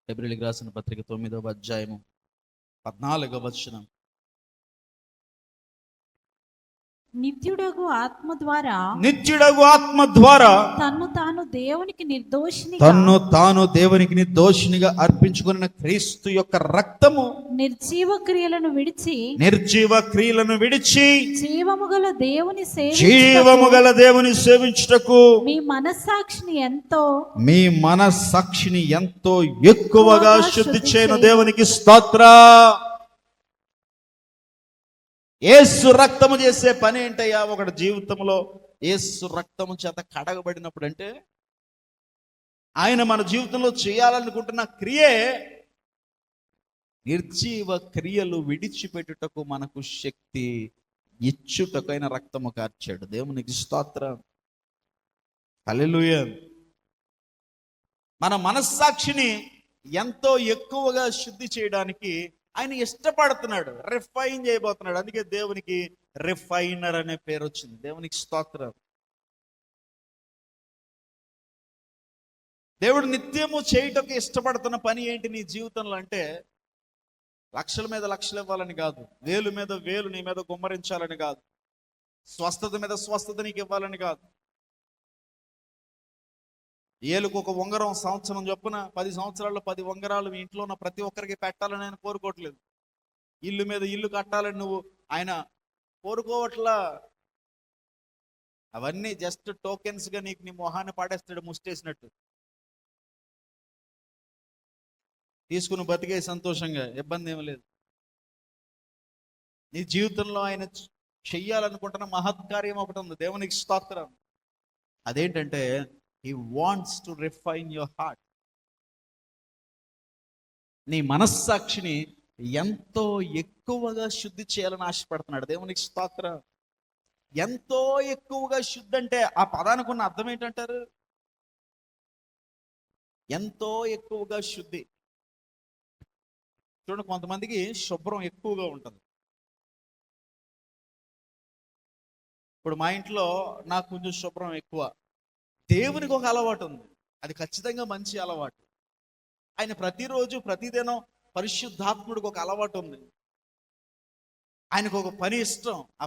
హెబ్రీయులకు రాసిన పత్రిక 9వ అధ్యాయము 14వ వచనం. నిత్యుడగు ఆత్మ ద్వారా తన్ను తాను దేవునికి నిర్దోషినిగా అర్పించుకున్న క్రీస్తు యొక్క రక్తము నిర్జీవ క్రియలను విడిచి జీవము గల దేవుని సేవించుటకు మీ మనస్సాక్షిని ఎంతో ఎక్కువగా శుద్ధి చేయను. దేవునికి స్తోత్రం. యేసు రక్తము చేసే పని ఏంటయ్యా? ఒకటి జీవితంలో యేసు రక్తము చేత కడగబడినప్పుడు అంటే ఆయన మన జీవితంలో చేయాలనుకుంటున్న క్రియే నిర్జీవ క్రియలు విడిచిపెట్టుటకు మనకు శక్తి ఇచ్చుటకు ఆయన రక్తము కార్చాడు. దేవునికి స్తోత్రం. హల్లెలూయా. మన మనస్సాక్షిని ఎంతో ఎక్కువగా శుద్ధి చేయడానికి ఆయన ఇష్టపడుతున్నాడు, రిఫైన్ చేయబోతున్నాడు. అందుకే దేవునికి రిఫైనర్ అనే పేరు వచ్చింది. దేవునికి స్తోత్రం. దేవుడు నిత్యము చేయటకు ఇష్టపడుతున్న పని ఏంటి నీ జీవితంలో అంటే, లక్షల మీద లక్షలు ఇవ్వాలని కాదు, వేలు మీద వేలు నీ మీద గుమ్మరించాలని కాదు, స్వస్థత మీద స్వస్థత నీకు ఇవ్వాలని కాదు, ఏలుకు ఒక ఉంగరం సంవత్సరం చొప్పున 10 సంవత్సరాల్లో 10 ఉంగరాలు మీ ఇంట్లో ఉన్న ప్రతి ఒక్కరికి పెట్టాలని ఆయన కోరుకోవట్లేదు. ఇల్లు మీద ఇల్లు కట్టాలని నువ్వు ఆయన కోరుకోవట్లా. అవన్నీ జస్ట్ టోకెన్స్ గా నీకు నీ మొహాన్ని పాడేస్తాడు ముష్టేసినట్టు. తీసుకుని బతికే సంతోషంగా, ఇబ్బంది ఏమి లేదు. నీ జీవితంలో ఆయన చెయ్యాలనుకుంటున్న మహత్కార్యం ఒకటి ఉంది. దేవునికి స్తోత్రం. అదేంటంటే, He wants to refine your heart. నీ మనస్సాక్షిని ఎంతో ఎక్కువగా శుద్ధి చేయాలని ఆశపడుతున్నాడు. దేవునికి స్తోత్రం. ఎంతో ఎక్కువగా శుద్ధి అంటే ఆ పదానికి ఉన్న అర్థం ఏంటంటారు? ఎంతో ఎక్కువగా శుద్ధి. చూడండి, కొంతమందికి శుభ్రం ఎక్కువగా ఉంటుంది. ఇప్పుడు మా ఇంట్లో నాకు కొంచెం శుభ్రం ఎక్కువ. దేవునికి ఒక అలవాటు ఉంది. అది ఖచ్చితంగా మంచి అలవాటు. ఆయన ప్రతిరోజు ప్రతిదినం పరిశుద్ధాత్ముడికి ఒక అలవాటు ఉంది. ఆయనకు ఒక పని ఇష్టం. ఆ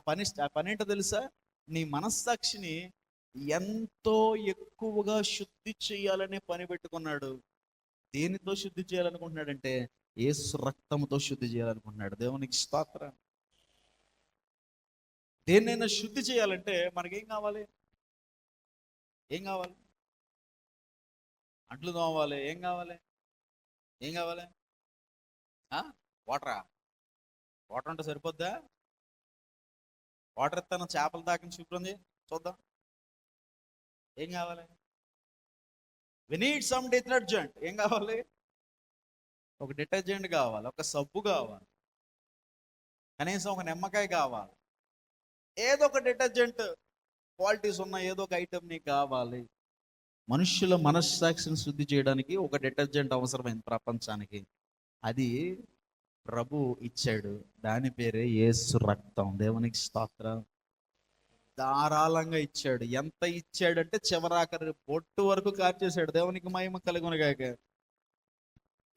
పని ఏంటో తెలుసా? నీ మనస్సాక్షిని ఎంతో ఎక్కువగా శుద్ధి చేయాలనే పని పెట్టుకున్నాడు. దేనితో శుద్ధి చేయాలనుకుంటున్నాడంటే యేసు రక్తంతో శుద్ధి చేయాలనుకుంటున్నాడు. దేవునికి స్తోత్రం. దేన్నైనా శుద్ధి చేయాలంటే మనకేం కావాలి? ఏం కావాలి? అంట్లు తోమాలి. ఏం కావాలి? ఏం కావాలి? వాటరా? వాటర్ అంటే సరిపోద్దా? వాటర్ ఇస్తాను, చేపలు తాకిన శుభ్రం చేయి చూద్దాం. ఏం కావాలి? We need some detergent. ఏం కావాలి? ఒక డిటర్జెంట్ కావాలి, ఒక సబ్బు కావాలి, కనీసం ఒక నిమ్మకాయ కావాలి, ఏదో ఒక డిటర్జెంట్ క్వాలిటీస్ ఉన్న ఏదో ఒక ఐటెం నీకు కావాలి. మనుషుల మనస్సాక్షిని శుద్ధి చేయడానికి ఒక డిటర్జెంట్ అవసరమైంది ప్రపంచానికి. అది ప్రభు ఇచ్చాడు. దాని పేరే యేసు రక్తం. దేవునికి స్తోత్రం. ధారాళంగా ఇచ్చాడు. ఎంత ఇచ్చాడంటే చివరాఖరి బొట్టు వరకు కార్చేశాడు. దేవునికి మహిమ కలుగునుగాక.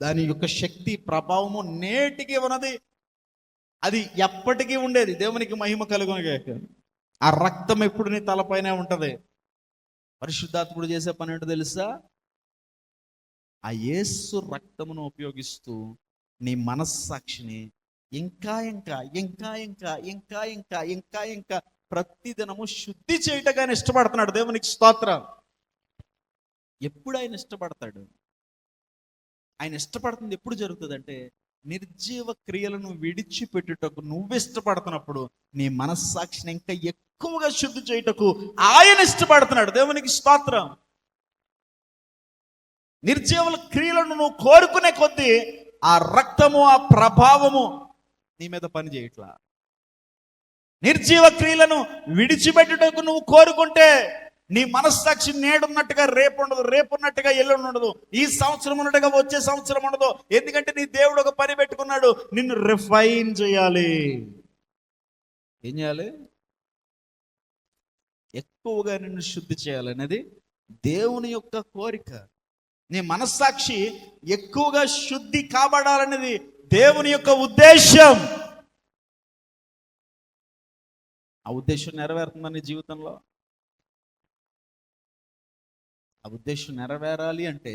దాని యొక్క శక్తి ప్రభావము నేటికి ఉన్నది, అది ఎప్పటికీ ఉండేది. దేవునికి మహిమ కలుగునుగాక. ఆ రక్తం ఎప్పుడు నీ తలపైనే ఉంటది. పరిశుద్ధాత్ముడు చేసే పని ఏంటో తెలుసా? ఆ యేసు రక్తమును ఉపయోగిస్తూ నీ మనస్సాక్షిని ఇంకా ఇంకా ఇంకా ఇంకా ఇంకా ఇంకా ఇంకా ఇంకా ప్రతిదినము శుద్ధి చేయటగా ఆయన ఇష్టపడుతున్నాడు. దేవునికి స్తోత్రం. ఎప్పుడు ఆయన ఇష్టపడతాడు? ఆయన ఇష్టపడుతుంది ఎప్పుడు జరుగుతుందంటే, నిర్జీవ క్రియలను విడిచిపెట్టుటకు నువ్వు ఇష్టపడుతున్నప్పుడు నీ మనస్సాక్షిని ఇంకా ఎక్కువగా శుద్ధి చేయుటకు ఆయన ఇష్టపడుతున్నాడు. దేవునికి స్తోత్రం. నిర్జీవ క్రియలను నువ్వు కోరుకునే కొద్దీ ఆ రక్తము, ఆ ప్రభావము నీ మీద పని చేయట్లా. నిర్జీవ క్రియలను విడిచిపెట్టుటకు నువ్వు కోరుకుంటే నీ మనస్సాక్షి నేడున్నట్టుగా రేపు ఉండదు, రేపు ఉన్నట్టుగా ఎల్లుండి ఉండదు, ఈ సంవత్సరం ఉన్నట్టుగా వచ్చే సంవత్సరం ఉండదు. ఎందుకంటే నీ దేవుడు ఒక పని పెట్టుకున్నాడు, నిన్ను రిఫైన్ చేయాలి. ఏం చేయాలి? ఎక్కువగా నిన్ను శుద్ధి చేయాలనేది దేవుని యొక్క కోరిక. నీ మనస్సాక్షి ఎక్కువగా శుద్ధి కాబడాలనేది దేవుని యొక్క ఉద్దేశం. ఆ ఉద్దేశం నెరవేరుతుందా నీ జీవితంలో? ఆ ఉద్దేశం నెరవేరాలి అంటే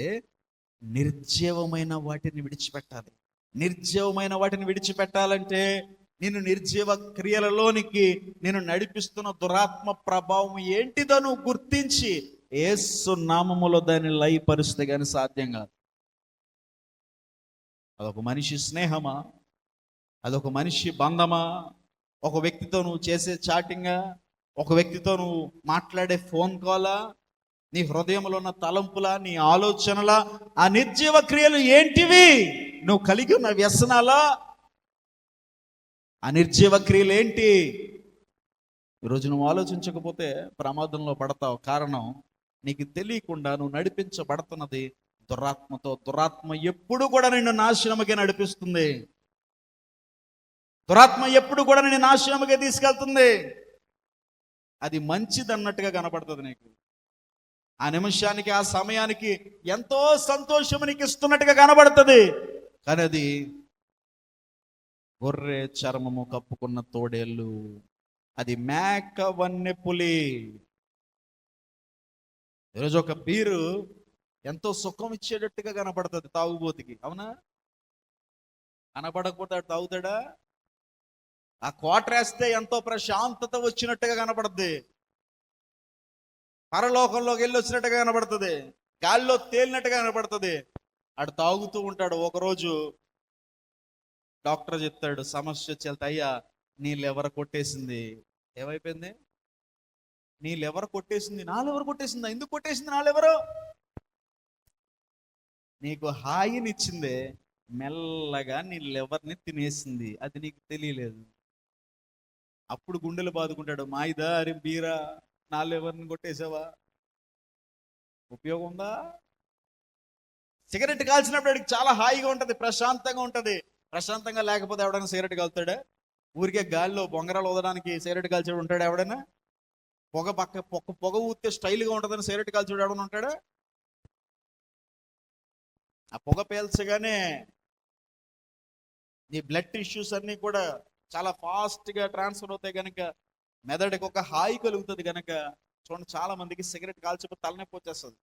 నిర్జీవమైన వాటిని విడిచిపెట్టాలి. నిర్జీవమైన వాటిని విడిచిపెట్టాలంటే నేను నిర్జీవ క్రియలలోనికి నేను నడిపిస్తున్న దురాత్మ ప్రభావం ఏంటిదో నువ్వు గుర్తించి యేసు నామములో దాన్ని లయపరిస్తే కానీ సాధ్యం కాదు. అదొక మనిషి స్నేహమా? అదొక మనిషి బంధమా? ఒక వ్యక్తితో నువ్వు చేసే చాటింగా? ఒక వ్యక్తితో నువ్వు మాట్లాడే ఫోన్ కాలా? నీ హృదయంలో ఉన్న తలంపులా, నీ ఆలోచనలా? ఆ నిర్జీవ క్రియలు ఏంటివి? నువ్వు కలిగి ఉన్న వ్యసనాలా? ఆ నిర్జీవ క్రియలు ఏంటి? ఈరోజు నువ్వు ఆలోచించకపోతే ప్రమాదంలో పడతావు. కారణం, నీకు తెలియకుండా నువ్వు నడిపించబడుతున్నది దురాత్మతో. దురాత్మ ఎప్పుడు కూడా నిన్ను నాశనముకే నడిపిస్తుంది. దురాత్మ ఎప్పుడు కూడా నిన్ను నాశనముకే తీసుకెళ్తుంది. అది మంచిది అన్నట్టుగా కనపడుతుంది నీకు. ఆ నిమిషానికి, ఆ సమయానికి ఎంతో సంతోషం నీకు ఇస్తున్నట్టుగా కనబడుతుంది. కానీ అది గొర్రె చర్మము కప్పుకున్న తోడేళ్ళు, అది మేక వన్నె పులి. ఈరోజు ఒక బీరు ఎంతో సుఖం ఇచ్చేటట్టుగా కనపడుతుంది తాగుబోతుకి, అవునా? కనపడకపోతే అటు తాగుతాడా? ఆ క్వార్టర్ వేస్తే ఎంతో ప్రశాంతత వచ్చినట్టుగా కనపడుద్ది, పరలోకంలోకి వెళ్ళి వచ్చినట్టుగా కనపడుతుంది, గాలిలో తేలినట్టుగా కనపడుతుంది. అటు తాగుతూ ఉంటాడు. ఒకరోజు డాక్టర్ చెప్తాడు, సమస్య వచ్చి, అయ్యా నీ లివర్ కొట్టేసింది. ఏమైపోయింది? నీ లివర్ కొట్టేసింది. నా లివర్ కొట్టేసిందా? ఎందుకు కొట్టేసింది నా లివరు? నీకు హాయినిచ్చిందే, మెల్లగా నీ లివర్ని తినేసింది, అది నీకు తెలియలేదు. అప్పుడు గుండెలు బాదుకుంటాడు, మాయిదా అరే బీరా, నా లివర్ని కొట్టేసావా? ఉపయోగం ఉందా? సిగరెట్ కాల్చినప్పుడు వాడికి చాలా హాయిగా ఉంటుంది, ప్రశాంతంగా ఉంటుంది. ప్రశాంతంగా లేకపోతే ఎవడైనా సిగరెట్ కాల్తాడా? ఊరికే గాలిలో బొంగరాలు వదడానికి సిగరెట్ కాల్చేవాడు ఉంటాడు ఎవడైనా? పొగ ఊస్తే స్టైల్గా ఉంటుందని సిగరెట్ కాల్చేవాడు ఎవడైనా ఉంటాడా? ఆ పొగ పీల్చగానే నీ బ్లడ్ టిష్యూస్ అన్నీ కూడా చాలా ఫాస్ట్గా ట్రాన్స్ఫర్ అవుతాయి కనుక మెదడుకి ఒక హాయి కలుగుతుంది కనుక చూడండి, చాలా మందికి సిగరెట్ కాల్చిపోతే తలనొప్పి వచ్చేస్తుంది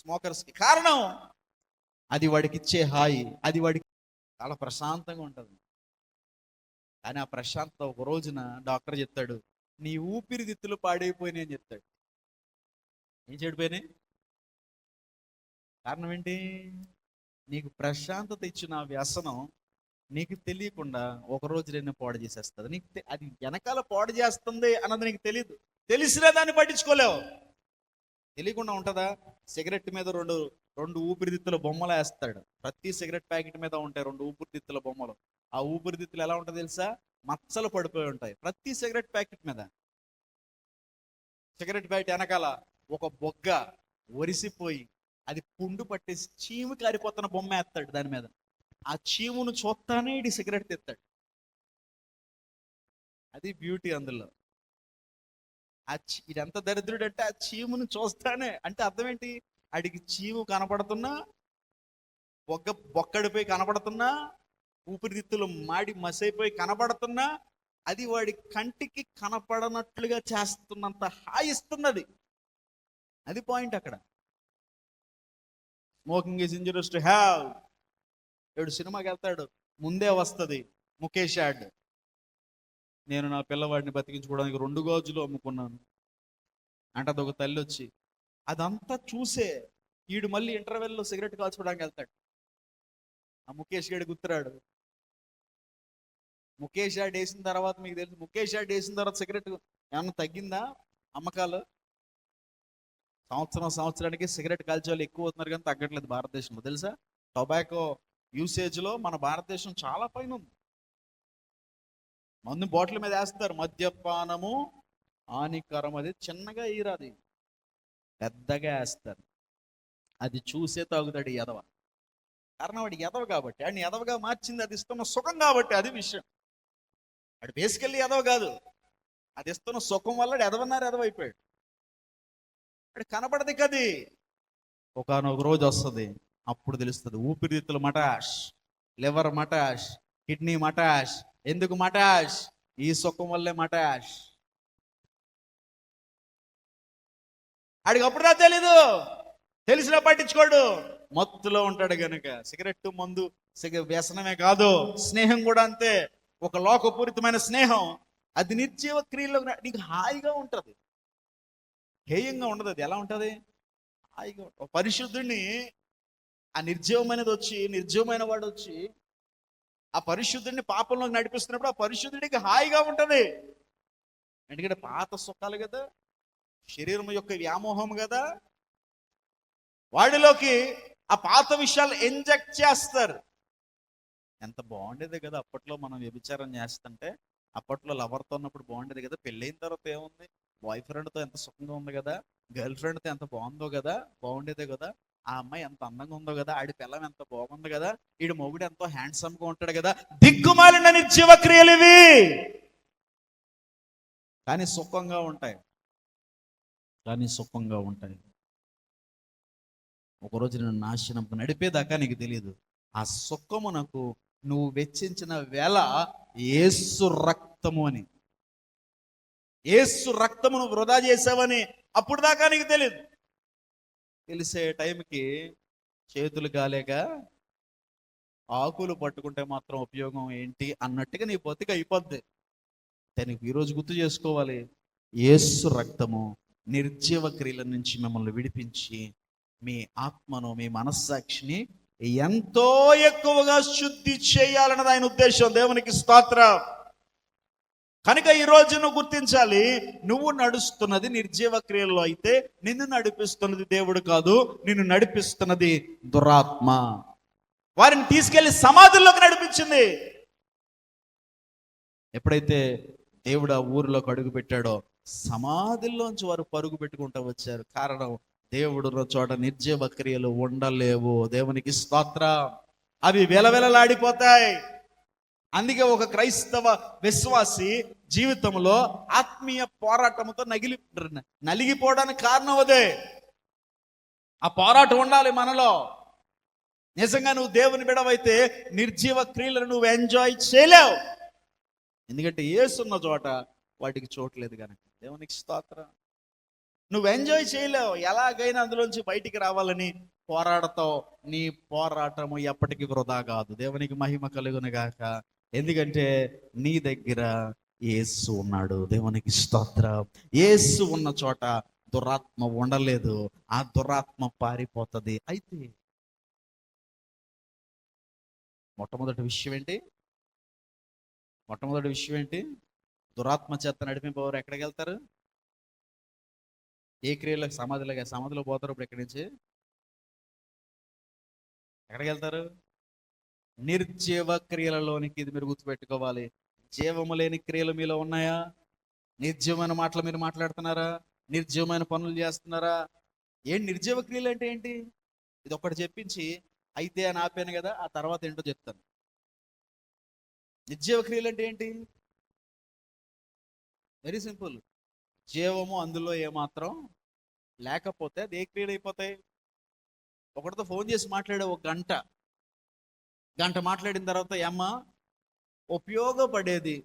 స్మోకర్స్కి. కారణం అది వాడికి ఇచ్చే హాయి, అది వాడికి చాలా ప్రశాంతంగా ఉంటుంది. కానీ ఆ ప్రశాంతత ఒక రోజున డాక్టర్ చెప్తాడు, నీ ఊపిరితిత్తులు పాడైపోయినాయి అని చెప్తాడు. ఏం చెడిపోయినాయి? కారణం ఏంటి? నీకు ప్రశాంతత ఇచ్చిన ఆ వ్యసనం నీకు తెలియకుండా ఒక రోజు నేను పాడు చేసేస్తుంది. నీకు అది వెనకాల పాడు చేస్తుంది అన్నది నీకు తెలియదు. తెలిసినా దాన్ని పట్టించుకోలేవు. తెలియకుండా ఉంటుందా? సిగరెట్ మీద రెండు ఊపిరితిత్తుల బొమ్మలు వేస్తాడు. ప్రతి సిగరెట్ ప్యాకెట్ మీద ఉంటాయి 2 ఊపిరితిత్తుల బొమ్మలు. ఆ ఊపిరితిత్తులు ఎలా ఉంటుంది తెలుసా? మచ్చలు పడిపోయి ఉంటాయి ప్రతి సిగరెట్ ప్యాకెట్ మీద. సిగరెట్ ప్యాకెట్ వెనకాల ఒక బొగ్గ ఒరిసిపోయి అది పుండు పట్టేసి చీము కారిపోతున్న బొమ్మ వేస్తాడు దాని మీద. ఆ చీమును చూస్తానే ఇడి సిగరెట్ తెస్తాడు. అది బ్యూటీ అందులో. ఇదంత దరిద్రుడు అంటే ఆ చీమును చూస్తానే, అంటే అర్థం ఏంటి? అడిగి చీము కనపడుతున్నా, బొక్కడిపోయి కనపడుతున్నా, ఊపిరితిత్తులు మాడి మసైపోయి కనపడుతున్నా, అది వాడి కంటికి కనపడనట్లుగా చేస్తున్నంత హాయిస్తున్నది. అది పాయింట్ అక్కడ. Smoking is injurious to have. ఏడు సినిమాకి వెళ్తాడు, ముందే వస్తుంది ముఖేష్ యాడ్. నేను నా పిల్లవాడిని బతికించుకోవడానికి 2 గాజులు అమ్ముకున్నాను అంటే అదొక తల్లి వచ్చి అదంతా చూసే ఈడు మళ్ళీ ఇంటర్వెల్లో సిగరెట్ కాల్చుకోవడానికి వెళ్తాడు. ఆ ముఖేష్ గాడి గుర్తురాడు. ముఖేష్ యాడ్ వేసిన తర్వాత మీకు తెలుసు, ముఖేష్ యాడ్ వేసిన తర్వాత సిగరెట్ ఏమన్నా తగ్గిందా అమ్మకాలు? సంవత్సరానికి సిగరెట్ కాల్చే వాళ్ళు ఎక్కువ అవుతున్నారు కానీ తగ్గట్లేదు భారతదేశంలో. తెలుసా? టొబాకో యూసేజ్లో మన భారతదేశం చాలా పైన ఉంది. మందు బాటిల్ మీద వేస్తారు, మద్యపానము హానికరం. అది చిన్నగా ఈరాది, పెద్దగా వేస్తారు. అది చూసే తాగుతాడు ఈ ఎదవ. కారణం వాడికి ఎదవ కాబట్టి, వాడిని ఎదవగా మార్చింది అది ఇస్తున్న సుఖం కాబట్టి. అది విషయం. వాడు బేసికల్లీ ఎదవ కాదు, అది ఇస్తున్న సుఖం వల్ల ఎదవన్నారు ఎదవ అయిపోయాడు. వాడు కనపడదు కది. ఒకనొక రోజు వస్తుంది, అప్పుడు తెలుస్తుంది ఊపిరితిత్తులు మటాష్, లివర్ మటాష్, కిడ్నీ మటాష్. ఎందుకు మటాష్? ఈ సుఖం వల్లే మటాష్. ఆడికి అప్పుడుదా తెలీదు, తెలిసినా పట్టించుకోడు, మత్తులో ఉంటాడు గనుక. సిగరెట్ మందు వ్యసనమే కాదు, స్నేహం కూడా అంతే. ఒక లోకపూరితమైన స్నేహం, అది నిర్జీవ క్రియలో నీకు హాయిగా ఉంటుంది, హేయంగా ఉండదు. అది ఎలా ఉంటుంది? హాయిగా. ఒక పరిశుద్ధుడిని ఆ నిర్జీవమైనది వచ్చి, నిర్జీవమైన వాడు వచ్చి ఆ పరిశుద్ధుడిని పాపంలోకి నడిపిస్తున్నప్పుడు ఆ పరిశుద్ధుడికి హాయిగా ఉంటుంది. ఎందుకంటే పాత సుఖాలు కదా, శరీరం యొక్క వ్యామోహం కదా, వాడిలోకి ఆ పాత విషయాలు ఇంజెక్ట్ చేస్తారు. ఎంత బాగుండేది కదా అప్పట్లో మనం వ్యభిచారం చేస్తుంటే. అప్పట్లో లవర్తో ఉన్నప్పుడు బాగుండేది కదా, పెళ్ళైన తర్వాత ఏముంది, బాయ్ ఫ్రెండ్తో ఎంత సుఖంగా ఉంది కదా, గర్ల్ ఫ్రెండ్తో ఎంత బాగుందో కదా, బాగుండేదే కదా. ఆ అమ్మాయి ఎంత అందంగా ఉందో కదా, ఆడి పిల్లం ఎంత బాగుంది కదా, ఈడు మొగుడు ఎంతో హ్యాండ్సమ్ గా ఉంటాడు కదా. దిక్కుమాలిన నిర్జీవ క్రియలు ఇవి, కానీ సుఖంగా ఉంటాయి. ఒకరోజు నేను నాశనంకు నడిపేదాకా నీకు తెలియదు. ఆ సుఖమునకు నువ్వు వెచ్చించిన వేళ యేసు రక్తము అని, యేసు రక్తమును వృధా చేసావని అప్పుడు దాకా నీకు తెలియదు. తెలిసే టైంకి చేతులు కాలేక ఆకులు పట్టుకుంటే మాత్రం ఉపయోగం ఏంటి అన్నట్టుగా నీ బతిక అయిపోద్ది. దానికి ఈరోజు గుర్తు చేసుకోవాలి, యేసు రక్తము నిర్జీవ క్రియల నుంచి మిమ్మల్ని విడిపించి మీ ఆత్మను, మీ మనస్సాక్షిని ఎంతో ఎక్కువగా శుద్ధి చేయాలన్నది ఆయన ఉద్దేశం. దేవునికి స్తోత్రం. కనుక ఈరోజు నువ్వు గుర్తించాలి, నువ్వు నడుస్తున్నది నిర్జీవ క్రియల్లో అయితే నిన్ను నడిపిస్తున్నది దేవుడు కాదు, నిన్ను నడిపిస్తున్నది దురాత్మ. వారిని తీసుకెళ్లి సమాధుల్లోకి నడిపించింది. ఎప్పుడైతే దేవుడు ఆ ఊరిలోకి అడుగు పెట్టాడో సమాధుల్లోంచి వారు పరుగు పెట్టుకుంటూ వచ్చారు. కారణం, దేవుడు చోట నిర్జీవ క్రియలు ఉండలేవు. దేవునికి స్తోత్రం. అవి వెలవెలలాడిపోతాయి. అందుకే ఒక క్రైస్తవ విశ్వాసి జీవితంలో ఆత్మీయ పోరాటంతో నలిగిపోవడానికి కారణం అదే. ఆ పోరాటం ఉండాలి మనలో. నిజంగా నువ్వు దేవుని బిడవైతే నిర్జీవ క్రియలను నువ్వు ఎంజాయ్ చేయలేవు. ఎందుకంటే యేసున్న చోట వాటికి చోట్లేదు కనుక. దేవునికి స్తోత్రం. నువ్వు ఎంజాయ్ చేయలేవు. ఎలాగైనా అందులోంచి బయటికి రావాలని పోరాడతావు. నీ పోరాటము ఎప్పటికీ వృధా కాదు. దేవునికి మహిమ కలుగును గాక. ఎందుకంటే నీ దగ్గర యేసు ఉన్నాడు. దేవునికి స్తోత్రం. యేసు ఉన్న చోట దురాత్మ ఉండలేదు. ఆ దురాత్మ పారిపోతుంది. అయితే మొట్టమొదటి విషయం ఏంటి? దురాత్మ చేత నడిపింపవారు ఎక్కడికి వెళ్తారు? ఏ క్రియలకు? సమాధిలో పోతారు. ఇప్పుడు ఎక్కడి నుంచి ఎక్కడికి వెళ్తారు? నిర్జీవ క్రియలలోనికి. ఇది మీరు గుర్తుపెట్టుకోవాలి. జీవము లేని క్రియలు మీలో ఉన్నాయా? నిర్జీవమైన మాటలు మీరు మాట్లాడుతున్నారా? నిర్జీవమైన పనులు చేస్తున్నారా? నిర్జీవ క్రియలు అంటే ఏంటి? ఇది ఒక్కటి చెప్పించి అయితే అని ఆపాను కదా, ఆ తర్వాత ఏంటో చెప్తాను. నిర్జీవ క్రియలు అంటే ఏంటి? Very simple. జీవము అందులో ఏమాత్రం లేకపోతే అది ఏ క్రియలు అయిపోతాయి? ఒకటితో ఫోన్ చేసి మాట్లాడే ఒక గంట మాట్లాడిన తర్వాత ఏమ్మా ఉపయోగపడేది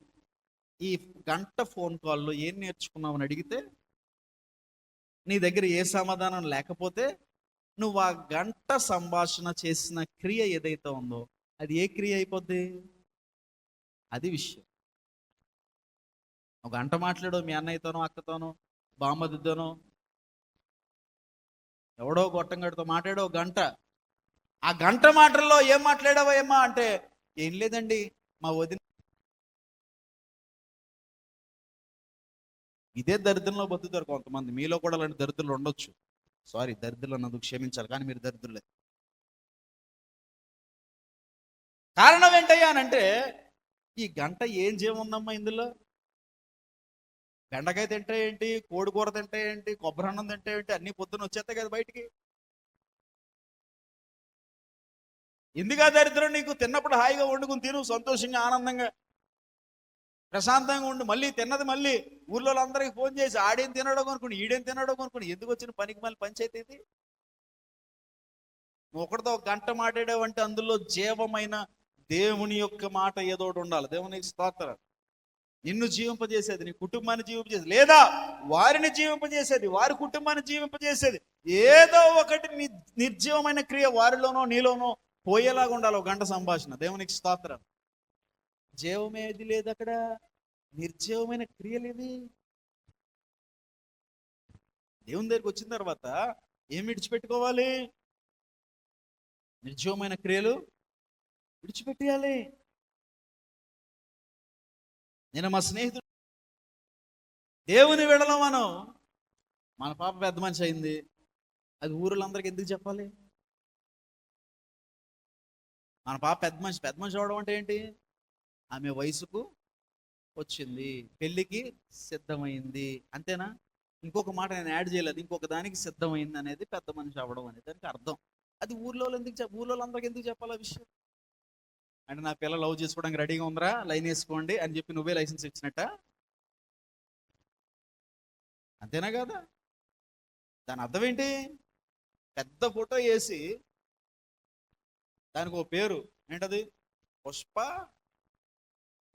ఈ గంట ఫోన్ కాల్లో ఏం నేర్చుకున్నామని అడిగితే నీ దగ్గర ఏ సమాధానం లేకపోతే నువ్వు ఆ గంట సంభాషణ చేసిన క్రియ ఏదైతే ఉందో అది ఏ క్రియ అయిపోద్ది? అది విషయం. ఒక గంట మాట్లాడు మీ అన్నయ్యతోనో, అక్కతోనో, బామ్మదితోనో, ఎవడో గొట్టంగడితో మాట్లాడో ఒక గంట. ఆ గంట మాటల్లో ఏం మాట్లాడావో ఏమ్మా అంటే, ఏం లేదండి మా వదిన. ఇదే దరిద్రంలో బతుకుతారు కొంతమంది. మీలో కూడా అలాంటి దరిద్రులు ఉండొచ్చు. సారీ, దరిద్రులు అన్నందుకు క్షమించాలి, కానీ మీరు దరిద్రులే. కారణం ఏంటయ్యా అనంటే, ఈ గంట ఏం జీవం ఉందమ్మా ఇందులో? బెండకాయ తింటే ఏంటి, కోడి కూర తింటే ఏంటి, కొబ్బరి అన్నం తింటే ఏంటి, అన్ని పొద్దున్న వచ్చేస్తాయి కదా బయటికి. ఎందుకు ఆ దరిద్రం నీకు? తిన్నప్పుడు హాయిగా వండుకుని తిను, సంతోషంగా ఆనందంగా ప్రశాంతంగా ఉండు. మళ్ళీ తిన్నది మళ్ళీ ఊర్లో అందరికి ఫోన్ చేసి ఆడేం తినడం కొనుక్కుని, ఈడేం తినడం కొనుక్కుని, ఎందుకు వచ్చిన పనికి మళ్ళీ పంచాయతీ ఇది? నువ్వు ఒకటితో ఒక గంట మాట్లాడావంటే అందులో జీవమైన దేవుని యొక్క మాట ఏదో ఒకటి ఉండాలి. దేవునికి స్తోత్రం. నిన్ను జీవింపజేసేది, నీ కుటుంబాన్ని జీవింపజేసేది, లేదా వారిని జీవింపజేసేది, వారి కుటుంబాన్ని జీవింపజేసేది ఏదో ఒకటి నిర్జీవమైన క్రియ వారిలోనో నీలోనో పోయేలాగా ఉండాలి ఒక గంట సంభాషణ. దేవునికి స్తోత్రం. జీవమేది లేదు అక్కడ, నిర్జీవమైన క్రియలేవి. దేవుని దగ్గరికి వచ్చిన తర్వాత ఏం విడిచిపెట్టుకోవాలి? నిర్జీవమైన క్రియలు విడిచిపెట్టేయాలి. నేను మా స్నేహితుడు దేవుని విడలం మన పాప పెద్ద మనిషి అయింది, అది ఊళ్ళందరికీ ఎందుకు చెప్పాలి? మన పాప పెద్ద మనిషి అవడం అంటే ఏంటి? ఆమె వయసుకు వచ్చింది, పెళ్ళికి సిద్ధమైంది, అంతేనా? ఇంకొక మాట నేను యాడ్ చేయలేదు. ఇంకొక దానికి సిద్ధమైంది అనేది పెద్ద మనిషి అవ్వడం అనేది దానికి అర్థం. అది ఊళ్ళో అందరికి ఎందుకు చెప్పాలి ఆ విషయం? అంటే నా పిల్ల లవ్ చేసుకోవడానికి రెడీగా ఉందిరా, లైన్ వేసుకోండి అని చెప్పి నువ్వే లైసెన్స్ ఇచ్చినట్ట, అంతేనా కదా? దాని అర్థం ఏంటి? పెద్ద ఫోటో వేసి దానికి ఒక పేరు ఏంటది?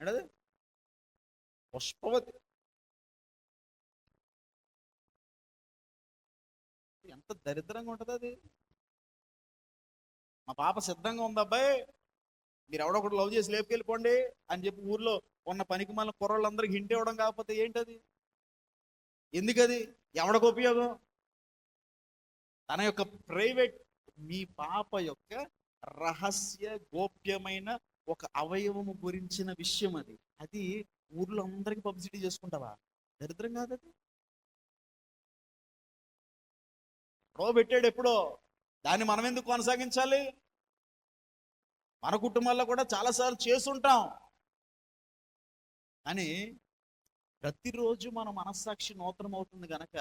ఏంటది? పుష్పవతి. ఎంత దరిద్రంగా ఉంటుంది అది. మా పాప సిద్ధంగా ఉంది అబ్బాయి, మీరు ఎవడొకటి లవ్ చేసి లేపుకెళ్ళిపోండి అని చెప్పి ఊర్లో ఉన్న పనికి మళ్ళీ కుర్రోళ్ళందరికీ హింట్ ఇవ్వడం కాకపోతే ఏంటది? ఎందుకది? ఎవడికి ఉపయోగం? తన యొక్క ప్రైవేట్, మీ పాప యొక్క రహస్య గోప్యమైన ఒక అవయవము గురించిన విషయం అది. అది ఊర్లో అందరికి పబ్లిసిటీ చేసుకుంటావా? దరిద్రం కాదది. ఎప్పుడో పెట్టాడు, ఎప్పుడో. దాన్ని మనం ఎందుకు కొనసాగించాలి? మన కుటుంబాల్లో కూడా చాలాసార్లు చేసుంటాం. కానీ ప్రతిరోజు మన మనస్సాక్షి నూతనం అవుతుంది కనుక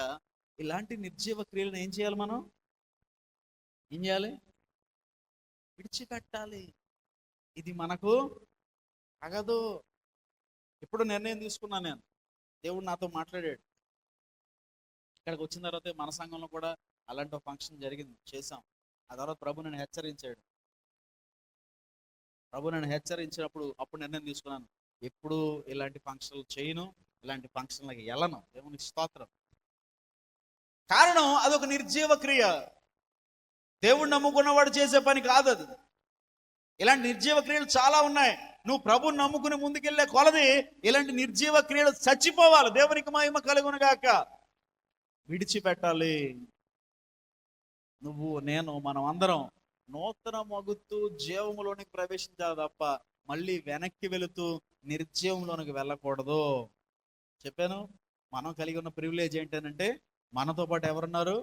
ఇలాంటి నిర్జీవ క్రియలను ఏం చేయాలి? మనం ఏం చేయాలి? విడిచిపెట్టాలి. ఇది మనకు తగదు. ఇప్పుడు నిర్ణయం తీసుకున్నాను నేను. దేవుడు నాతో మాట్లాడాడు. ఇక్కడికి వచ్చిన తర్వాత మన సంఘంలో కూడా అలాంటి ఫంక్షన్ జరిగింది, చేసాం. ఆ తర్వాత ప్రభు నన్ను హెచ్చరించాడు. ప్రభు నన్ను హెచ్చరించినప్పుడు అప్పుడు నిర్ణయం తీసుకున్నాను, ఎప్పుడు ఇలాంటి ఫంక్షన్లు చేయను, ఇలాంటి ఫంక్షన్లకి వెళ్ళను. దేవునికి స్తోత్రం. కారణం అదొక నిర్జీవ క్రియ. దేవుడు నమ్ముకున్నవాడు చేసే పని కాదు అది. ఇలాంటి నిర్జీవ క్రియలు చాలా ఉన్నాయి. నువ్వు ప్రభుని నమ్ముకుని ముందుకెళ్లే కొలది ఇలాంటి నిర్జీవ క్రియలు చచ్చిపోవాలి. దేవునికి మహిమ కలుగును గాక. విడిచిపెట్టాలి. నువ్వు, నేను, మనం అందరం నూతన మగుతూ జీవములోనికి ప్రవేశించాలి తప్ప మళ్ళీ వెనక్కి వెళుతూ నిర్జీవంలోనికి వెళ్ళకూడదు. చెప్పాను, మనం కలిగి ఉన్న ప్రివిలేజ్ ఏంటంటే మనతో పాటు ఎవరున్నారు?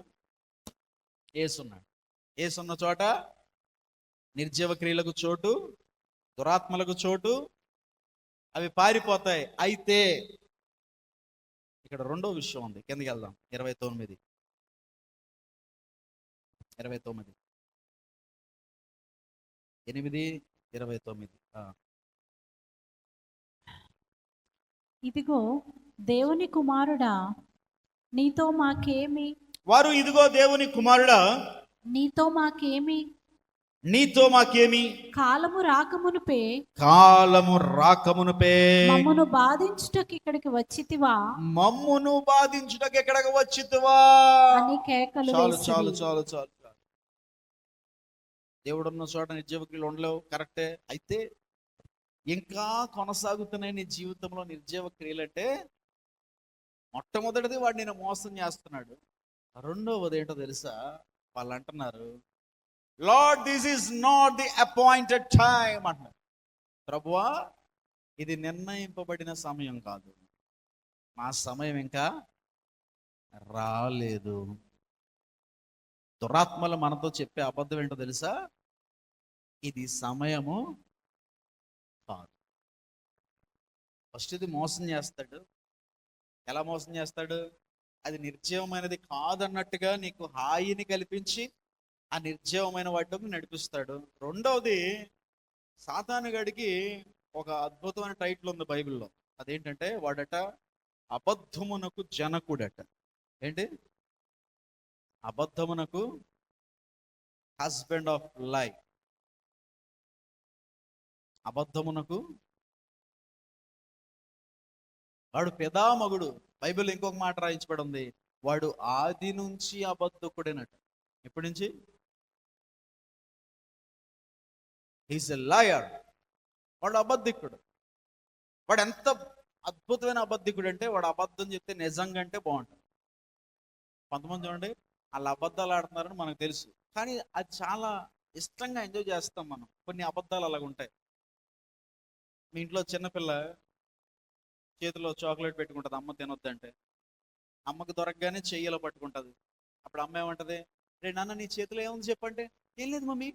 యేసున్నాడు. యేసున్న చోట నిర్జీవ క్రియలకు చోటు, దురాత్మలకు చోటు, అవి పారిపోతాయి. అయితే ఇక్కడ రెండో విషయం ఉంది. కిందకి వెళ్దాం. 29 8:29. ఇదిగో దేవుని కుమారుడా, నీతో మాకేమి? వారు, ఇదిగో దేవుని కుమారుడా, నీతో మాకేమి? నీతో మాకేమి? కాలము రాకమునుపే మమ్మను బాధించుటకు ఇక్కడికి వచ్చితివా? మమ్మును బాధించుటకు ఎక్కడికి వచ్చితివా అని కేకలు చాలు వేసిరి. చాలు చాలు చాలు. దేవుడున్న చోట నిర్జీవ క్రియలు ఉండలేవు, కరెక్టే. అయితే ఇంకా కొనసాగుతున్నాయి నీ జీవితంలో నిర్జీవ క్రియలు అంటే, మొట్టమొదటిది వాడు నేను మోసం చేస్తున్నాడు. రెండవది ఏంటో తెలుసా? వాళ్ళు అంటున్నారు, lord this is not the appointed time అంటున్నారు. ప్రభువా, ఇది నిర్ణయింపబడిన సమయం కాదు, మా సమయం ఇంకా రాలేదు. దురాత్మలు మనతో చెప్పే అబద్ధం ఏంటో తెలుసా? ఇది సమయము కాదు. ఫస్ట్ ఇది మోసం చేస్తాడు. ఎలా మోసం చేస్తాడు? అది నిర్జీవమైనది కాదన్నట్టుగా నీకు హాయిని కల్పించి ఆ నిర్జీవమైన వాటిలోకి నడిపిస్తాడు. రెండవది, సాతానుగాడికి ఒక అద్భుతమైన టైటిల్ ఉంది బైబిల్లో. అదేంటంటే, వాడట అబద్ధమునకు జనకుడట. ఏంటి? అబద్ధమునకు హస్బెండ్ ఆఫ్ లైఫ్. అబద్ధమునకు వాడు పెదామగుడు. బైబిల్ ఇంకొక మాట రాయించబడి ఉంది, వాడు ఆది నుంచి అబద్ధకుడేనట. ఎప్పటి నుంచి? He's a liar. వాడు అబద్ధికుడు. వాడు ఎంత అద్భుతమైన అబద్ధికుడు అంటే, వాడు అబద్ధం చెప్తే నిజంగా అంటే బాగుంటుంది. కొంతమంది చూడండి, వాళ్ళు అబద్ధాలు ఆడుతున్నారని మనకు తెలుసు, కానీ అది చాలా ఇష్టంగా ఎంజాయ్ చేస్తాం మనం. కొన్ని అబద్ధాలు అలాగ ఉంటాయి. మీ ఇంట్లో చిన్నపిల్ల చేతిలో చాక్లెట్ పెట్టుకుంటుంది, అమ్మ తినొద్దంటే. అమ్మకి దొరకగానే చెయ్యిలో పట్టుకుంటుంది. అప్పుడు అమ్మ ఏమంటది? రే నాన్న, నీ చేతిలో ఏముంది చెప్పంటే, ఏం లేదు మమ్మీ,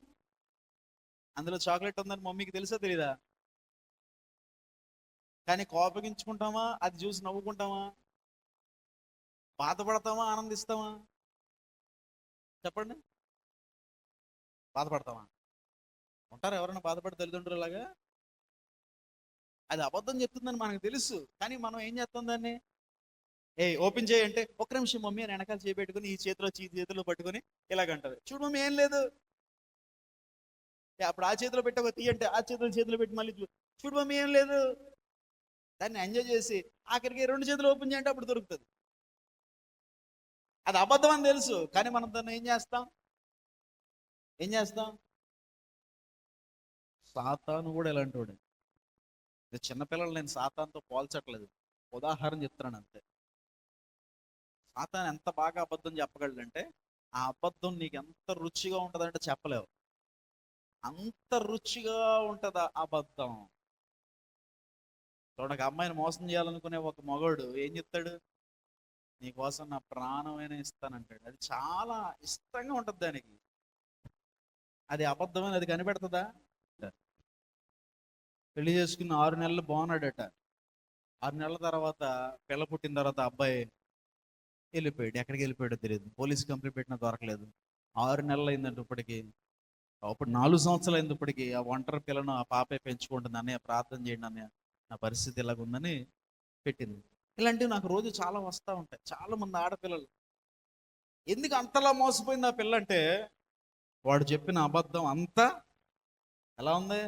అందులో చాక్లెట్ ఉందని మమ్మీకి తెలుసా తెలీదా? కానీ కోపగించుకుంటామా? అది చూసి నవ్వుకుంటామా? బాధపడతామా? ఆనందిస్తామా? చెప్పండి. బాధపడతామా? ఉంటారు ఎవరైనా బాధపడి తల్లిదండ్రులాగా? అది అబద్ధం చెప్తుందని మనకు తెలుసు, కానీ మనం ఏం చేస్తాం దాన్ని? ఓపెన్ చేయంటే, ఒక్క నిమిషం మమ్మీ అని వెనకాల చేపెట్టుకుని ఈ చేతిలో పట్టుకొని ఇలాగంటది. చూడు మమ్మీ, ఏం లేదు. అప్పుడు ఆ చేతిలో పెట్టక తీయంటే ఆ చేతిలో పెట్టి మళ్ళీ చూడు మమ్మీ, ఏం లేదు. దాన్ని ఎంజాయ్ చేసి ఆఖరికి 2 చేతులు ఓపెన్ చేయంటే అప్పుడు దొరుకుతుంది. అది అబద్ధం అని తెలుసు, కానీ మనం దాన్ని ఏం చేస్తాం? సాతాను కూడా ఎలాంటి వాడు. చిన్నపిల్లలు నేను సాతానుతో పోల్చట్లేదు, ఉదాహరణ చెప్తున్నాను అంతే. సాతాను ఎంత బాగా అబద్ధం చెప్పగలడంటే, ఆ అబద్ధం నీకు ఎంత రుచిగా ఉంటుందంటే చెప్పలేవు. అంత రుచిగా ఉంటుంది ఆ అబద్ధం. చూడక అమ్మాయిని మోసం చేయాలనుకునే ఒక మగవాడు ఏం చెప్తాడు? నీకోసం నా ప్రాణమైన ఇస్తానంటాడు. అది చాలా ఇష్టంగా ఉంటుంది దానికి. అది అబద్ధమని అది కనిపెడుతుందా? పెళ్లి చేసుకున్న 6 నెలలు బాగున్నాడట. 6 నెలల తర్వాత పిల్ల పుట్టిన తర్వాత అబ్బాయి వెళ్ళిపోయాడు. ఎక్కడికి వెళ్ళిపోయాడో తెలియదు. పోలీస్ కంప్లైంట్ పెట్టినా దొరకలేదు. 6 నెలలు అయిందంటే ఇప్పటికి. అప్పుడు 4 సంవత్సరాలు అయింది ఇప్పటికి. ఆ ఒంటరి పిల్లను ఆ పాపే పెంచుకుంటుంది. అన్నయ్య ప్రార్థన చేయండి అన్నయ్య, నా పరిస్థితి ఇలాగుందని పెట్టింది. ఇలాంటివి నాకు రోజు చాలా వస్తూ ఉంటాయి. చాలా మంది ఆడపిల్లలు ఎందుకు అంతలా మోసపోయింది ఆ పిల్ల అంటే, వాడు చెప్పిన అబద్ధం అంతా ఎలా ఉంది?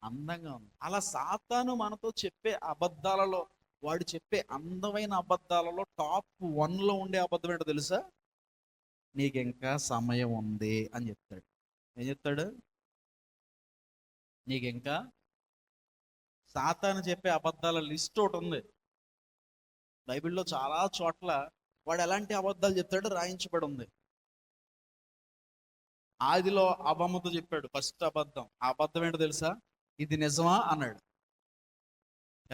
అందంగా ఉంది. అలా సాతాను మనతో చెప్పే అబద్ధాలలో, వాడు చెప్పే అందమైన అబద్ధాలలో టాప్ 1లో ఉండే అబద్ధం ఏంటో తెలుసా? నీకు ఇంకా సమయం ఉంది అని చెప్తాడు. ఏం చెప్తాడు? నీకు ఇంకా సాతాను చెప్పే అబద్ధాల లిస్ట్ ఒకటి ఉంది బైబిల్లో. చాలా చోట్ల వాడు ఎలాంటి అబద్ధాలు చెప్తాడో రాయించబడి ఉంది. ఆదిలో అబద్ధంతో చెప్పాడు. ఫస్ట్ అబద్ధం. ఆ అబద్ధం ఏంటో తెలుసా? ఇది నిజమా అన్నాడు.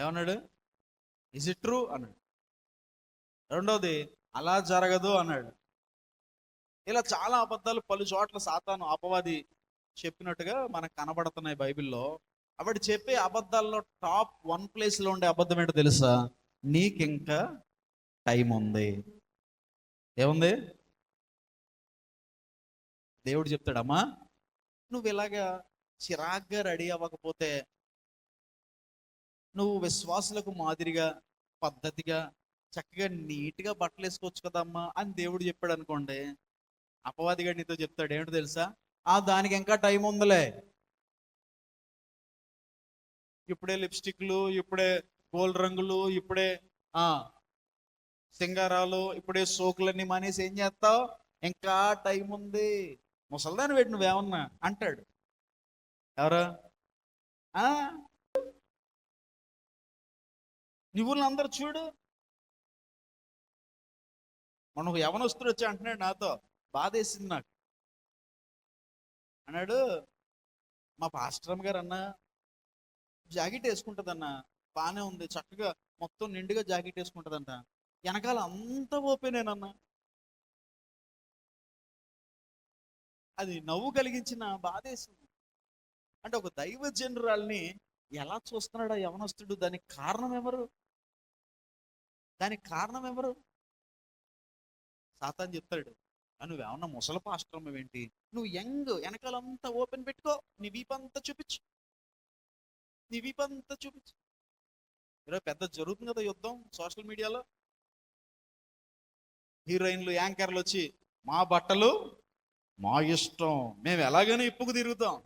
ఏమన్నాడు? ఇజ్ ఇట్ ట్రూ అన్నాడు. రెండోది అలా జరగదు అన్నాడు. ఇలా చాలా అబద్ధాలు పలు చోట్ల సాతాను అపవాది చెప్పినట్టుగా మనకు కనబడుతున్నాయి బైబిల్లో. అప్పుడు చెప్పే అబద్ధాల్లో టాప్ 1 ప్లేస్లో ఉండే అబద్ధం ఏంటో తెలుసా? నీకింకా టైం ఉంది. ఏముంది? దేవుడు చెప్తాడమ్మా, నువ్వు ఇలాగా చిరాగ్గా రెడీ అవ్వకపోతే, నువ్వు విశ్వాసులకు మాదిరిగా పద్ధతిగా చక్కగా నీట్గా బట్టలు వేసుకోవచ్చు కదమ్మా అని దేవుడు చెప్పాడు అనుకోండి. అపవాదిగా నీతో చెప్తాడు ఏంటో తెలుసా? దానికి ఇంకా టైం ఉందిలే. ఇప్పుడే లిప్స్టిక్లు, ఇప్పుడే గోల్డ్ రంగులు, ఇప్పుడే సింగారాలు, ఇప్పుడే సోకులన్నీ మానేసి ఏం చేస్తావు? ఇంకా టైం ఉంది. ముసల్దాన్ని పెట్టి నువ్వేమన్నా అంటాడు. ఎవరు? నువ్వు అందరు చూడు. మనం యవనస్తుడు వచ్చి అంటున్నాడు నాతో, బాధేసింది నాకు. అన్నాడు, మా పాస్టరమ్మ గారు అన్న జాకెట్ వేసుకుంటుందన్న, బాగానే ఉంది, చక్కగా మొత్తం నిండుగా జాకెట్ వేసుకుంటుందంట, వెనకాల అంత ఓపెనేనన్నా. అది నవ్వు కలిగించిన బాధేసింది. అంటే ఒక దైవ జనరాల్ని ఎలా చూస్తున్నాడు ఆ యవనస్తుడు? దానికి కారణం ఎవరు? సాతాను చెప్తాడు, నువ్వేమన్నా ముసలి పాస్టరమ్మ ఏంటి, నువ్వు యంగ్, వెనకాలంతా ఓపెన్ పెట్టుకో, నీ వీపంతా చూపించు. ఈరోజు పెద్ద జరుగుతుంది కదా యుద్ధం సోషల్ మీడియాలో. హీరోయిన్లు, యాంకర్లు వచ్చి మా బట్టలు మా ఇష్టం, మేము ఎలాగైనా ఇప్పుకు తిరుగుతాం.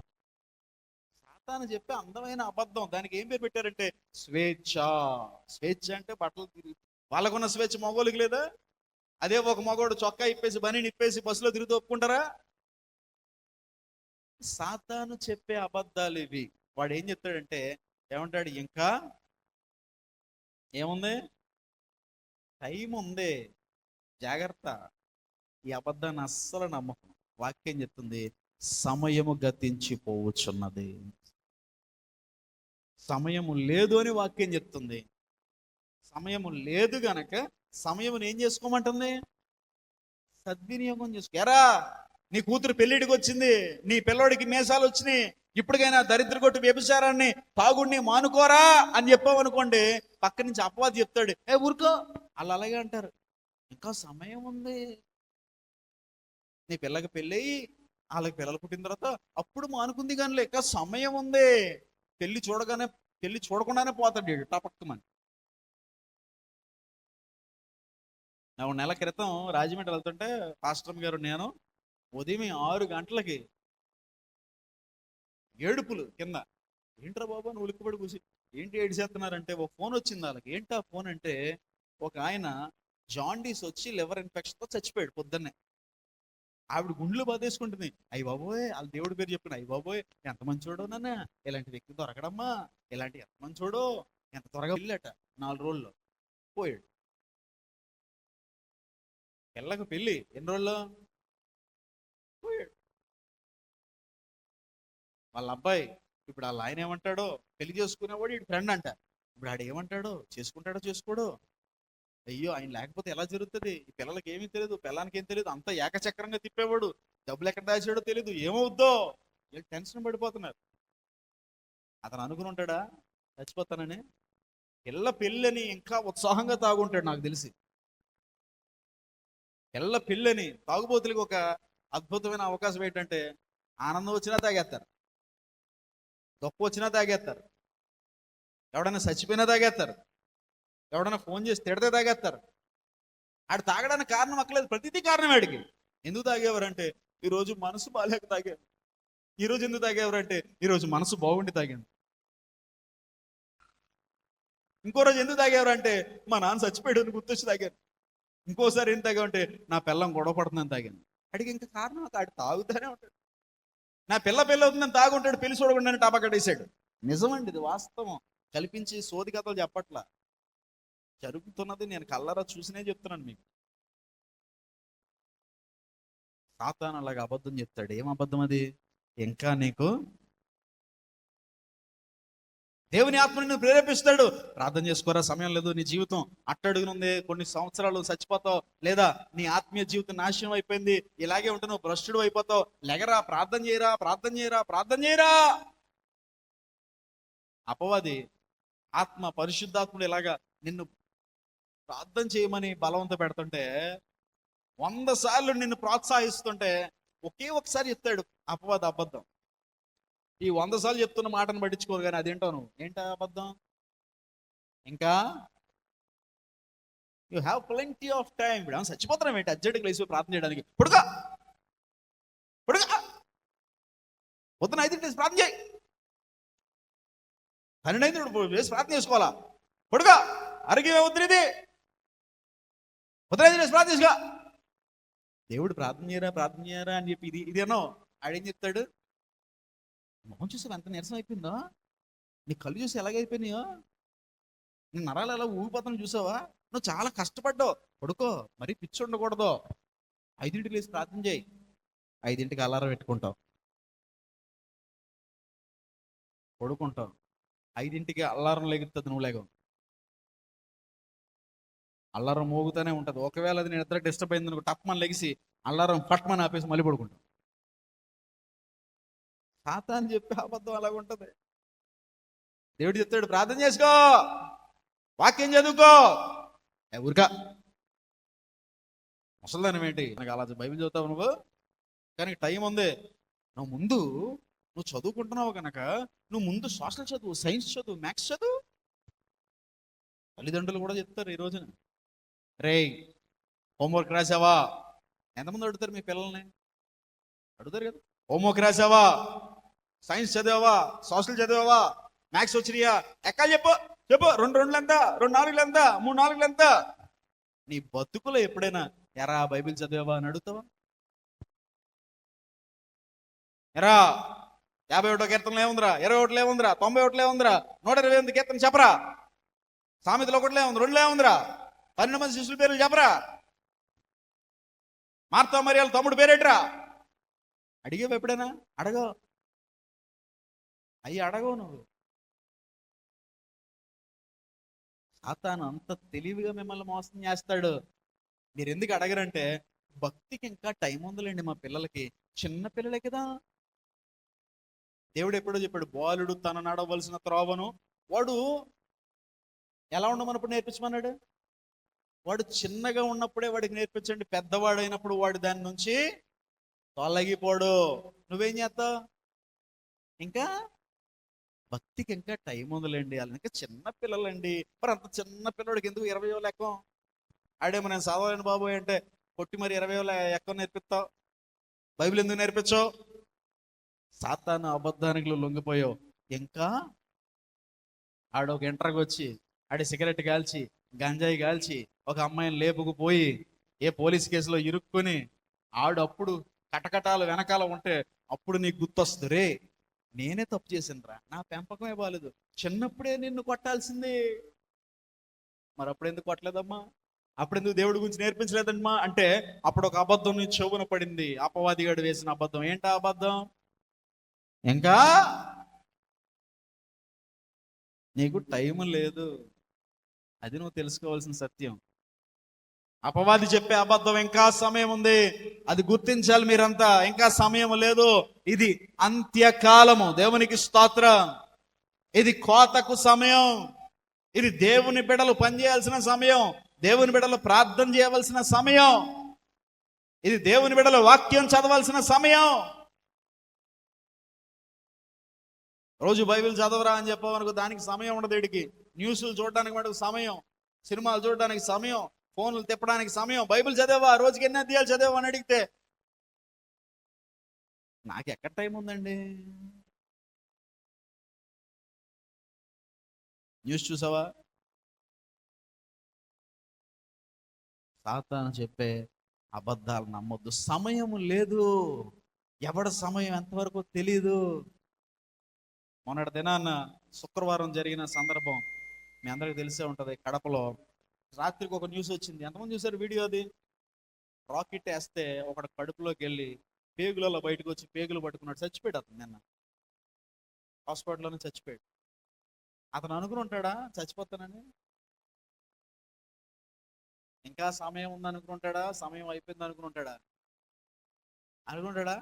సాతాను చెప్పే అందమైన అబద్ధం. దానికి ఏం పేరు పెట్టారంటే స్వేచ్ఛ. స్వేచ్ఛ అంటే బట్టలు తిరిగి, వాళ్ళకున్న స్వేచ్ఛ మగోళ్ళకి లేదా? అదే ఒక మగోడు చొక్కా ఇప్పేసి బనీని ఇప్పేసి బస్సులో తిరుగుతూ ఒప్పుకుంటారా? సాతాను చెప్పే అబద్ధాలు ఇవి. వాడు ఏం చెప్తాడంటే, ఏమంటాడు? ఇంకా ఏముంది? టైం ఉంది, జాగ్రత్త. ఈ అబద్ధాన్ని అస్సలు నమ్మకం. వాక్యం చెప్తుంది, సమయము గతించిపోవచ్చున్నది. సమయము లేదు అని వాక్యం చెప్తుంది. సమయము లేదు గనక సమయమును ఏం చేసుకోమంటుంది? సద్వినియోగం చేసుకో. ఎరా, నీ కూతురు పెళ్ళిడికి వచ్చింది, నీ పిల్లోడికి మేసాలు వచ్చినాయి, ఇప్పటికైనా దరిద్ర కొట్టు వ్యభిచారాన్ని తాగుడిని మానుకోరా అని చెప్పామనుకోండి, పక్క నుంచి అపవాది చెప్తాడు, ఊరుకో. వాళ్ళు అలాగే అంటారు, ఇంకా సమయం ఉంది. నీ పిల్లకి పెళ్ళయి వాళ్ళకి పిల్లలు పుట్టిన తర్వాత అప్పుడు మానుకుంది కానీ లెక్క సమయం ఉంది. పెళ్లి చూడకుండానే పోతాడు టపక్కమని. ఒక నెల క్రితం రాజమండ్రి వెళ్తుంటే పాస్టర్ గారు నేను ఉదయం 6 గంటలకి ఏడుపులు కింద. ఏంట్రా బాబా నువ్వు ఉలిక్కిపడి కూసి ఏంటి ఏడిచేస్తున్నారంటే, ఒక ఫోన్ వచ్చింది వాళ్ళకి. ఏంటి ఆ ఫోన్ అంటే, ఒక ఆయన జాండీస్ వచ్చి లివర్ ఇన్ఫెక్షన్తో చచ్చిపోయాడు పొద్దున్నే. ఆవిడ గుండెలు బాధేసుకుంటుంది. అయ్యి బాబోయ్, వాళ్ళ దేవుడి పేరు చెప్పిన, అయ్యి బాబోయ్ ఎంత మంచోడో నాన్న, ఇలాంటి వ్యక్తి దొరకడమ్మా, ఇలాంటి ఎంత మంచోడో, ఎంత త్వరగా వెళ్ళట 4 రోజుల్లో పోయాడు. పిల్లకు పెళ్ళి ఎన్ని రోజుల్లో పోయాడు. వాళ్ళ అబ్బాయి ఇప్పుడు వాళ్ళ ఆయన ఏమంటాడో, పెళ్లి చేసుకునేవాడు వీడు ఫ్రెండ్ అంట. ఇప్పుడు ఆడు ఏమంటాడో, చేసుకుంటాడో చేసుకోడో. అయ్యో, ఆయన లేకపోతే ఎలా జరుగుతుంది? ఈ పిల్లలకి ఏమీ తెలియదు, పిల్లలకి ఏం తెలియదు, అంతా ఏకచక్రంగా తిప్పేవాడు, డబ్బులు ఎక్కడ దాచాడో తెలియదు, ఏమవుద్దో టెన్షన్ పడిపోతున్నారు. అతను అనుకుని ఉంటాడా చచ్చిపోతానని? పిల్ల పెళ్ళని ఇంకా ఉత్సాహంగా తాగుంటాడు నాకు తెలిసి. పిల్ల పెళ్ళని తాగుబోతులకి ఒక అద్భుతమైన అవకాశం ఏంటంటే, ఆనందం వచ్చినా తాగేస్తారు, దుఃఖం వచ్చినా తాగేస్తారు, ఎవడైనా చచ్చిపోయినా తాగేస్తారు, ఎవడైనా ఫోన్ చేసి తిడితే తాగేస్తారు. ఆడు తాగడానికి కారణం అక్కలేదు, ప్రతిదీ కారణం ఆడికి. ఎందుకు తాగేవారంటే, ఈరోజు మనసు బాగాలేక తాగాను. ఈరోజు ఎందుకు తాగేవారంటే, ఈరోజు మనసు బాగుండి తాగాను. ఇంకో రోజు ఎందుకు తాగేవారు అంటే మా నాన్న చచ్చిపోయాడు అని గుర్తొచ్చి తాగాను. ఇంకోసారి ఏం తాగావంటే నా పిల్లం గొడవ పడుతుందని తాగాను. అడిగి ఇంకా కారణం ఆడు తాగుతానే ఉంటాడు. నా పిల్ల అవుతుందని తాగుంటాడు, పెళ్లి చూడకుండా టాపా కట్టేశాడు. నిజమండి, ఇది వాస్తవం. కల్పించి సోది కథలు చెప్పట్లా, జరుగుతున్నది నేను కళ్ళారా చూసినే చెప్తున్నాను మీకు. సాతాను అలాగ అబద్ధం చెప్తాడు. ఏం అబద్ధం అది? ఇంకా నీకు దేవుని ఆత్మ నిన్ను ప్రేరేపిస్తాడు. ప్రార్థన చేసుకోరా, సమయం లేదు, నీ జీవితం అట్టడుగునుంది, కొన్ని సంవత్సరాలు చచ్చిపోతావు, లేదా నీ ఆత్మీయ జీవితం నాశనం అయిపోయింది, ఇలాగే ఉంటున్నావు, భ్రష్టుడు అయిపోతావు, లెగరా, ప్రార్థన చేయరా, ప్రార్థన చేయరా, ప్రార్థన చేయరా. అపవాది ఆత్మ, పరిశుద్ధాత్ముడు ఇలాగా నిన్ను ప్రార్థన చేయమని బలవంత పెడుతుంటే, 100 సార్లు నిన్ను ప్రోత్సహిస్తుంటే ఒకే ఒకసారి చెప్తాడు అపవాది అబద్ధం. ఈ 100 సార్లు చెప్తున్న మాటను పట్టించుకోరు, కానీ అదేంటో నువ్వు ఏంటా అబద్ధం? ఇంకా you have plenty of time. ఇప్పుడు ఏమన్నా చచ్చిపోతున్నాం ఏంటి అర్జెంట్గా లేచి ప్రార్థన చేయడానికి? పొడుగా పొద్దున 5 ప్రార్థన చేయి, 12 వేసి ప్రార్థన చేసుకోవాలా? పొడుగా అరిగే వద్దు, ఇది పొద్దున 5 ప్రార్థన చేసుకో. దేవుడు ప్రార్థన చేయరా అని చెప్పి ఇదేనో ఆడేం చెప్తాడు? మొహం చూసి ఎంత నీరసం అయిపోయిందో, నీ కళ్ళు చూసి ఎలాగైపోయినాయో, నీ నరాలు ఎలా ఊగిపోతాను చూసావా, నువ్వు చాలా కష్టపడ్డావు, పడుకో, మరీ పిచ్చి ఉండకూడదు, 5 లేచి ప్రార్థన చేయి. 5 అలారం పెట్టుకుంటావు, పడుకుంటావు, 5 అల్లారం లెగుతుంది, నువ్వు లేగవు, అల్లారం మోగుతూనే ఉంటుంది. ఒకవేళ అది నేను నిద్ర డిస్టర్బ్ అయింది అనుకో, టప్మని లెగిసి అల్లారం పట్మని ఆపేసి మళ్ళీ పడుకుంటాం. సాతాను చెప్పే అబద్ధం అలాగ ఉంటుంది. దేవుడు చెప్తాడు ప్రార్థన చేసుకో, వాక్యం చదువుకో, ఊరికా ముసలిదానం ఏంటి నాకు అలా బైబిల్ చదువుతావు నువ్వు, కానీ టైం ఉంది. నువ్వు చదువుకుంటున్నావు కనుక నువ్వు ముందు సోషల్ చదువు, సైన్స్ చదువు, మ్యాథ్స్ చదువు. తల్లిదండ్రులు కూడా చెప్తారు ఈ రోజున, రేయ్ హోంవర్క్ రాసావా? ఎంతమంది అడుగుతారు మీ పిల్లల్ని? అడుగుతారు కదా. హోంవర్క్ రాసావా, సైన్స్ చదివావా, సోషల్ చదివావా, మ్యాథ్స్ వచ్చినాయా, ఎక్కాలి చెప్పు, 2 2 ఎంత, 2 4 ఎంత, 3 4 ఎంత. నీ బతుకులో ఎప్పుడైనా ఎరా బైబిల్ చదివావా అని అడుగుతావా? ఎరా 51 కీర్తనలు ఏముందిరా, 21 ఏముందిరా, 91 ఏముందిరా, 128 కీర్తన చెప్పరా, సామెతలు 1 ఏముంది, 2 ఏముందిరా, 12 మంది శిష్యుల పేర్లు చెప్పరా, మార్తా మరియాల తమ్ముడు పేరేట్రా? అడిగేవు ఎప్పుడైనా? అడగవు, అడగవు నువ్వు. సాతాను అంత తెలివిగా మిమ్మల్ని మోసం చేస్తాడు. మీరు ఎందుకు అడగరంటే, భక్తికి ఇంకా టైం ఉందిలేండి, మా పిల్లలకి చిన్న పిల్లలే కదా. దేవుడు ఎప్పుడో చెప్పాడు, బాలుడు తన నడవలసిన త్రోవను వాడు ఎలా ఉండమన్నప్పుడు నేర్పించమన్నాడు. వాడు చిన్నగా ఉన్నప్పుడే వాడికి నేర్పించండి, పెద్దవాడు అయినప్పుడు వాడు దాని నుంచి తొలగిపోడు. నువ్వేం చేస్తావు? ఇంకా భక్తికి ఇంకా టైం ఉందిలేండి, వాళ్ళు ఇంకా చిన్న పిల్లలండి. మరి అంత చిన్న పిల్లడికి ఎందుకు 20 ఏళ్ళ ఎక్కం? ఆడేమో నేను చదవలేను బాబోయ్ అంటే కొట్టి మరి 20 ఏళ్ళ ఎక్కం నేర్పిస్తావు? బైబిల్ ఎందుకు నేర్పించావు? సాతాను అబద్ధానికి లొంగిపోయావు. ఇంకా ఆడొక ఇంటర్కి వచ్చి ఆడి సిగరెట్ కాల్చి, గంజాయి కాల్చి, ఒక అమ్మాయిని లేపుకుపోయి ఏ పోలీస్ కేసులో ఇరుక్కుని ఆడు అప్పుడు కటకటాలు వెనకాల ఉంటే అప్పుడు నీకు గుర్తొస్తుంది, రే నేనే తప్పు చేసిండ్రా, నా పెంపకమే బాలేదు, చిన్నప్పుడే నిన్ను కొట్టాల్సింది, మరి అప్పుడు ఎందుకు కొట్టలేదమ్మా, అప్పుడెందుకు దేవుడి గురించి నేర్పించలేదమ్మా అంటే అప్పుడు ఒక అబద్ధం నీ చెవున పడింది, అపవాదిగాడు వేసిన అబద్ధం. ఏంటా అబద్ధం? ఇంకా నీకు టైం లేదు, అది నువ్వు తెలుసుకోవాల్సిన సత్యం. అపవాది చెప్పే అబద్ధం ఇంకా సమయం ఉంది, అది గుర్తించాలి మీరంతా. ఇంకా సమయం లేదు, ఇది అంత్యకాలము. దేవునికి స్తోత్రం. ఇది కోతకు సమయం, ఇది దేవుని బిడ్డలు పనిచేయాల్సిన సమయం, దేవుని బిడ్డలు ప్రార్థన చేయవలసిన సమయం, ఇది దేవుని బిడ్డలు వాక్యం చదవాల్సిన సమయం. రోజు బైబిల్ చదవరా అని చెప్పవనుకో, దానికి సమయం ఉండదు. వీడికి న్యూస్లు చూడడానికి మనకు సమయం, సినిమాలు చూడడానికి సమయం, ఫోన్లు తిప్పడానికి సమయం. బైబిల్ చదివా, రోజుకి ఎన్ని అధ్యాయాలు చదివా అని అడిగితే నాకు ఎక్కడ టైం ఉందండి. న్యూస్ చూసావా? సాతాను చెప్పే అబద్ధాలు నమ్మొద్దు. సమయం లేదు, ఎవడ సమయం ఎంతవరకు తెలీదు. మొన్నటి దినాన్న శుక్రవారం జరిగిన సందర్భం మీ అందరికీ తెలిసే ఉంటుంది. కడపలో రాత్రికి ఒక న్యూస్ వచ్చింది. ఎంతమంది చూసారు వీడియో? అది రాకెట్ వేస్తే ఒకటి కడుపులోకి వెళ్ళి పేగులలో బయటకు వచ్చి పేగులు పట్టుకున్నాడు, చచ్చిపోయాడు. అతను నిన్న హాస్పిటల్లోనే చచ్చిపోయాడు. అతను అనుకుని ఉంటాడా చచ్చిపోతానని? ఇంకా సమయం ఉంది అనుకుంటాడా? సమయం అయిపోయింది అనుకుంటాడా? అనుకుంటాడా?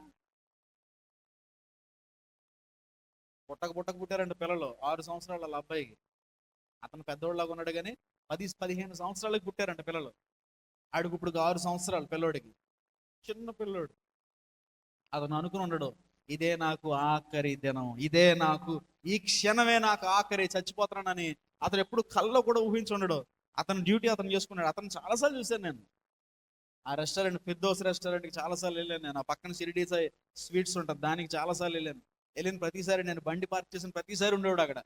పుట్టక పుట్టారండి పిల్లలు. 6 సంవత్సరాల వాళ్ళ అబ్బాయికి. అతను పెద్దోళ్ళలాగా ఉన్నాడు కానీ 10-15 సంవత్సరాలకు పుట్టారంట పిల్లలు. ఆడికి ఇప్పుడు 6 సంవత్సరాలు పిల్లోడికి, చిన్న పిల్లోడు. అతను అనుకుని ఉండడు, ఇదే నాకు ఆఖరి దినం, ఇదే నాకు ఈ క్షణమే నాకు ఆఖరి, చచ్చిపోతానని అతను ఎప్పుడు కల్లో కూడా ఊహించుండడు. అతని డ్యూటీ అతను చేసుకున్నాడు. అతను చాలాసార్లు చూశాను నేను. ఆ రెస్టారెంట్, ఫిర్దౌస్ రెస్టారెంట్కి చాలాసార్లు వెళ్ళాను నేను. ఆ పక్కన షిరిడీ సాయి స్వీట్స్ ఉంటుంది, దానికి చాలాసార్లు వెళ్ళిన ప్రతిసారి నేను బండి పార్క్ చేసిన ప్రతిసారి ఉండేవాడు అక్కడ.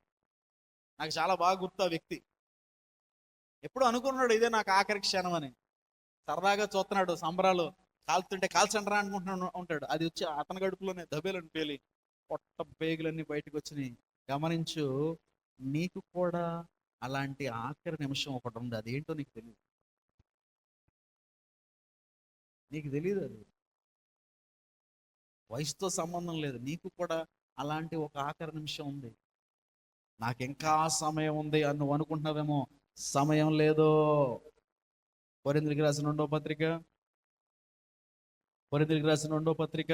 నాకు చాలా బాగా గుర్తు ఆ వ్యక్తి. ఎప్పుడు అనుకున్నాడు ఇదే నాకు ఆఖరి క్షణం అని. సరదాగా చూస్తున్నాడు, సంబరాలు కాల్తుంటే కాల్చండ్రా అనుకుంటున్నాడు ఉంటాడు. అది వచ్చి అతని గడుపులోనే దబేలని పేలి పొట్ట పేగులన్నీ బయటకు వచ్చినాయి. గమనించు, నీకు కూడా అలాంటి ఆఖరి నిమిషం ఒకటి ఉంది. అదేంటో నీకు తెలియదు. నీకు తెలియదు. అది వయసుతో సంబంధం లేదు. నీకు కూడా అలాంటి ఒక ఆఖరి నిమిషం ఉంది. నాకు ఇంకా సమయం ఉంది అని నువ్వు అనుకుంటున్నావేమో, సమయం లేదు. కొరింథీయులకు రాసిన 2వ పత్రిక, కొరింథీయులకు రాసిన 2వ పత్రిక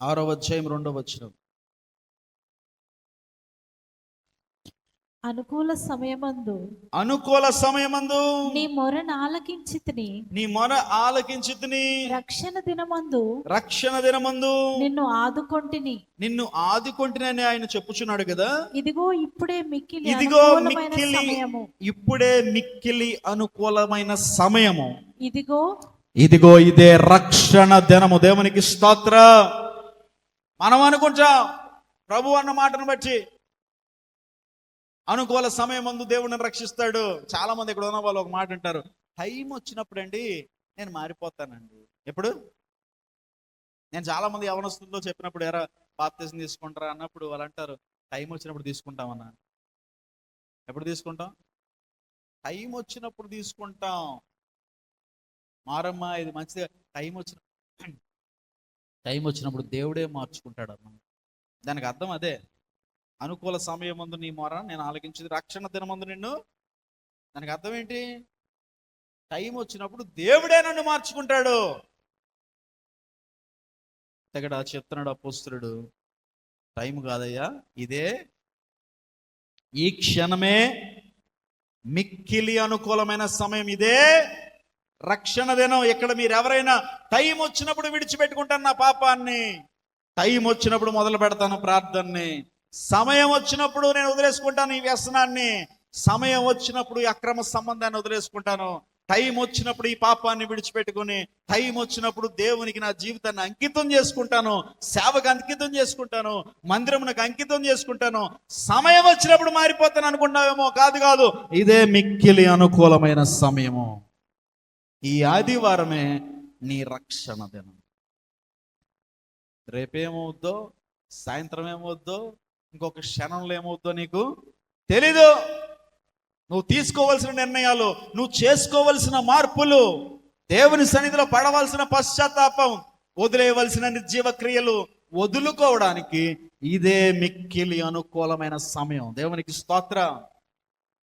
6వ అధ్యాయం 2వ వచనం. అనుకూల సమయమందు నీ మొరను ఆలకించితిని, నీ మొర ఆలకించితిని. రక్షణ దినమందు నిన్ను ఆదుకొంటిని ఆయన చెప్పుచున్నాడు కదా. ఇదిగో ఇప్పుడే మిక్కిలి అనుకూలమైన సమయము. ఇదిగో ఇదే రక్షణ దినము. దేవునికి స్తోత్రం. మనం అనుకుంటాం ప్రభు అన్న మాటను బట్టి అనుకూల సమయం ముందు దేవుడిని రక్షిస్తాడు. చాలా మంది ఇక్కడ ఉన్న వాళ్ళు ఒక మాట అంటారు, టైం వచ్చినప్పుడు అండి నేను మారిపోతానండి. ఎప్పుడు? నేను చాలా మంది యవనస్తులతో చెప్పినప్పుడు, ఎరా బాప్తిజం తీసుకుంటారా అన్నప్పుడు వాళ్ళు అంటారు, టైం వచ్చినప్పుడు తీసుకుంటామన్నా. ఎప్పుడు తీసుకుంటాం? టైం వచ్చినప్పుడు తీసుకుంటాం. మారమ్మా ఇది మంచిది. టైం వచ్చినప్పుడు దేవుడే మార్చుకుంటాడు అన్న. దానికి అర్థం అదే. అనుకూల సమయం ముందు నీ మొర నేను ఆలకించింది, రక్షణ దినమందు నిన్ను. దానికి అర్థం ఏంటి? టైం వచ్చినప్పుడు దేవుడే నన్ను మార్చుకుంటాడు. ఇక్కడ చెప్తున్నాడు అపోస్తలుడు, టైం కాదయ్యా, ఇదే ఈ క్షణమే మిక్కిలి అనుకూలమైన సమయం, ఇదే రక్షణ దినం. ఇక్కడ మీరు ఎవరైనా టైం వచ్చినప్పుడు విడిచిపెట్టుకుంటాను నా పాపాన్ని, టైం వచ్చినప్పుడు మొదలు పెడతాను ప్రార్థనని, సమయం వచ్చినప్పుడు నేను వదిలేసుకుంటాను ఈ వ్యసనాన్ని, సమయం వచ్చినప్పుడు ఈ అక్రమ సంబంధాన్ని వదిలేసుకుంటాను, టైం వచ్చినప్పుడు ఈ పాపాన్ని విడిచిపెట్టుకుని, టైం వచ్చినప్పుడు దేవునికి నా జీవితాన్ని అంకితం చేసుకుంటాను, సేవకు అంకితం చేసుకుంటాను, మందిరమునకు అంకితం చేసుకుంటాను. సమయం వచ్చినప్పుడు మారిపోతాను అనుకుంటావేమో. కాదు, ఇదే మిక్కిలి అనుకూలమైన సమయము. ఈ ఆదివారమే నీ రక్షణ దినం. రేపేమవుద్దో, సాయంత్రం ఏమవుద్దో, ఇంకొక క్షణంలో ఏమవుద్దో నీకు తెలీదు. నువ్వు తీసుకోవలసిన నిర్ణయాలు, నువ్వు చేసుకోవలసిన మార్పులు, దేవుని సన్నిధిలో పడవలసిన పశ్చాత్తాపం, వదిలేయవలసిన నిర్జీవ క్రియలు వదులుకోవడానికి ఇదే మిక్కిలి అనుకూలమైన సమయం. దేవునికి స్తోత్రం.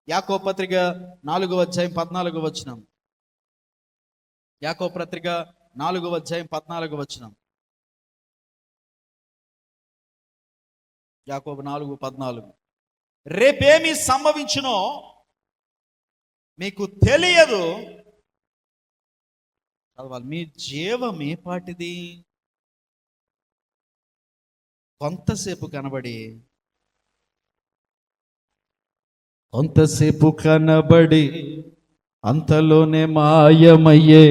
యాకోబు పత్రిక 4వ అధ్యాయం 14వ వచనం. యాకోబు పత్రిక 4వ అధ్యాయం 14వ వచనం. యాకోబు 4:14. రేపేమి సంభవించునో మీకు తెలియదు. మీ జీవం ఏ పాటిది? కొంతసేపు కనబడి అంతలోనే మాయమయ్యే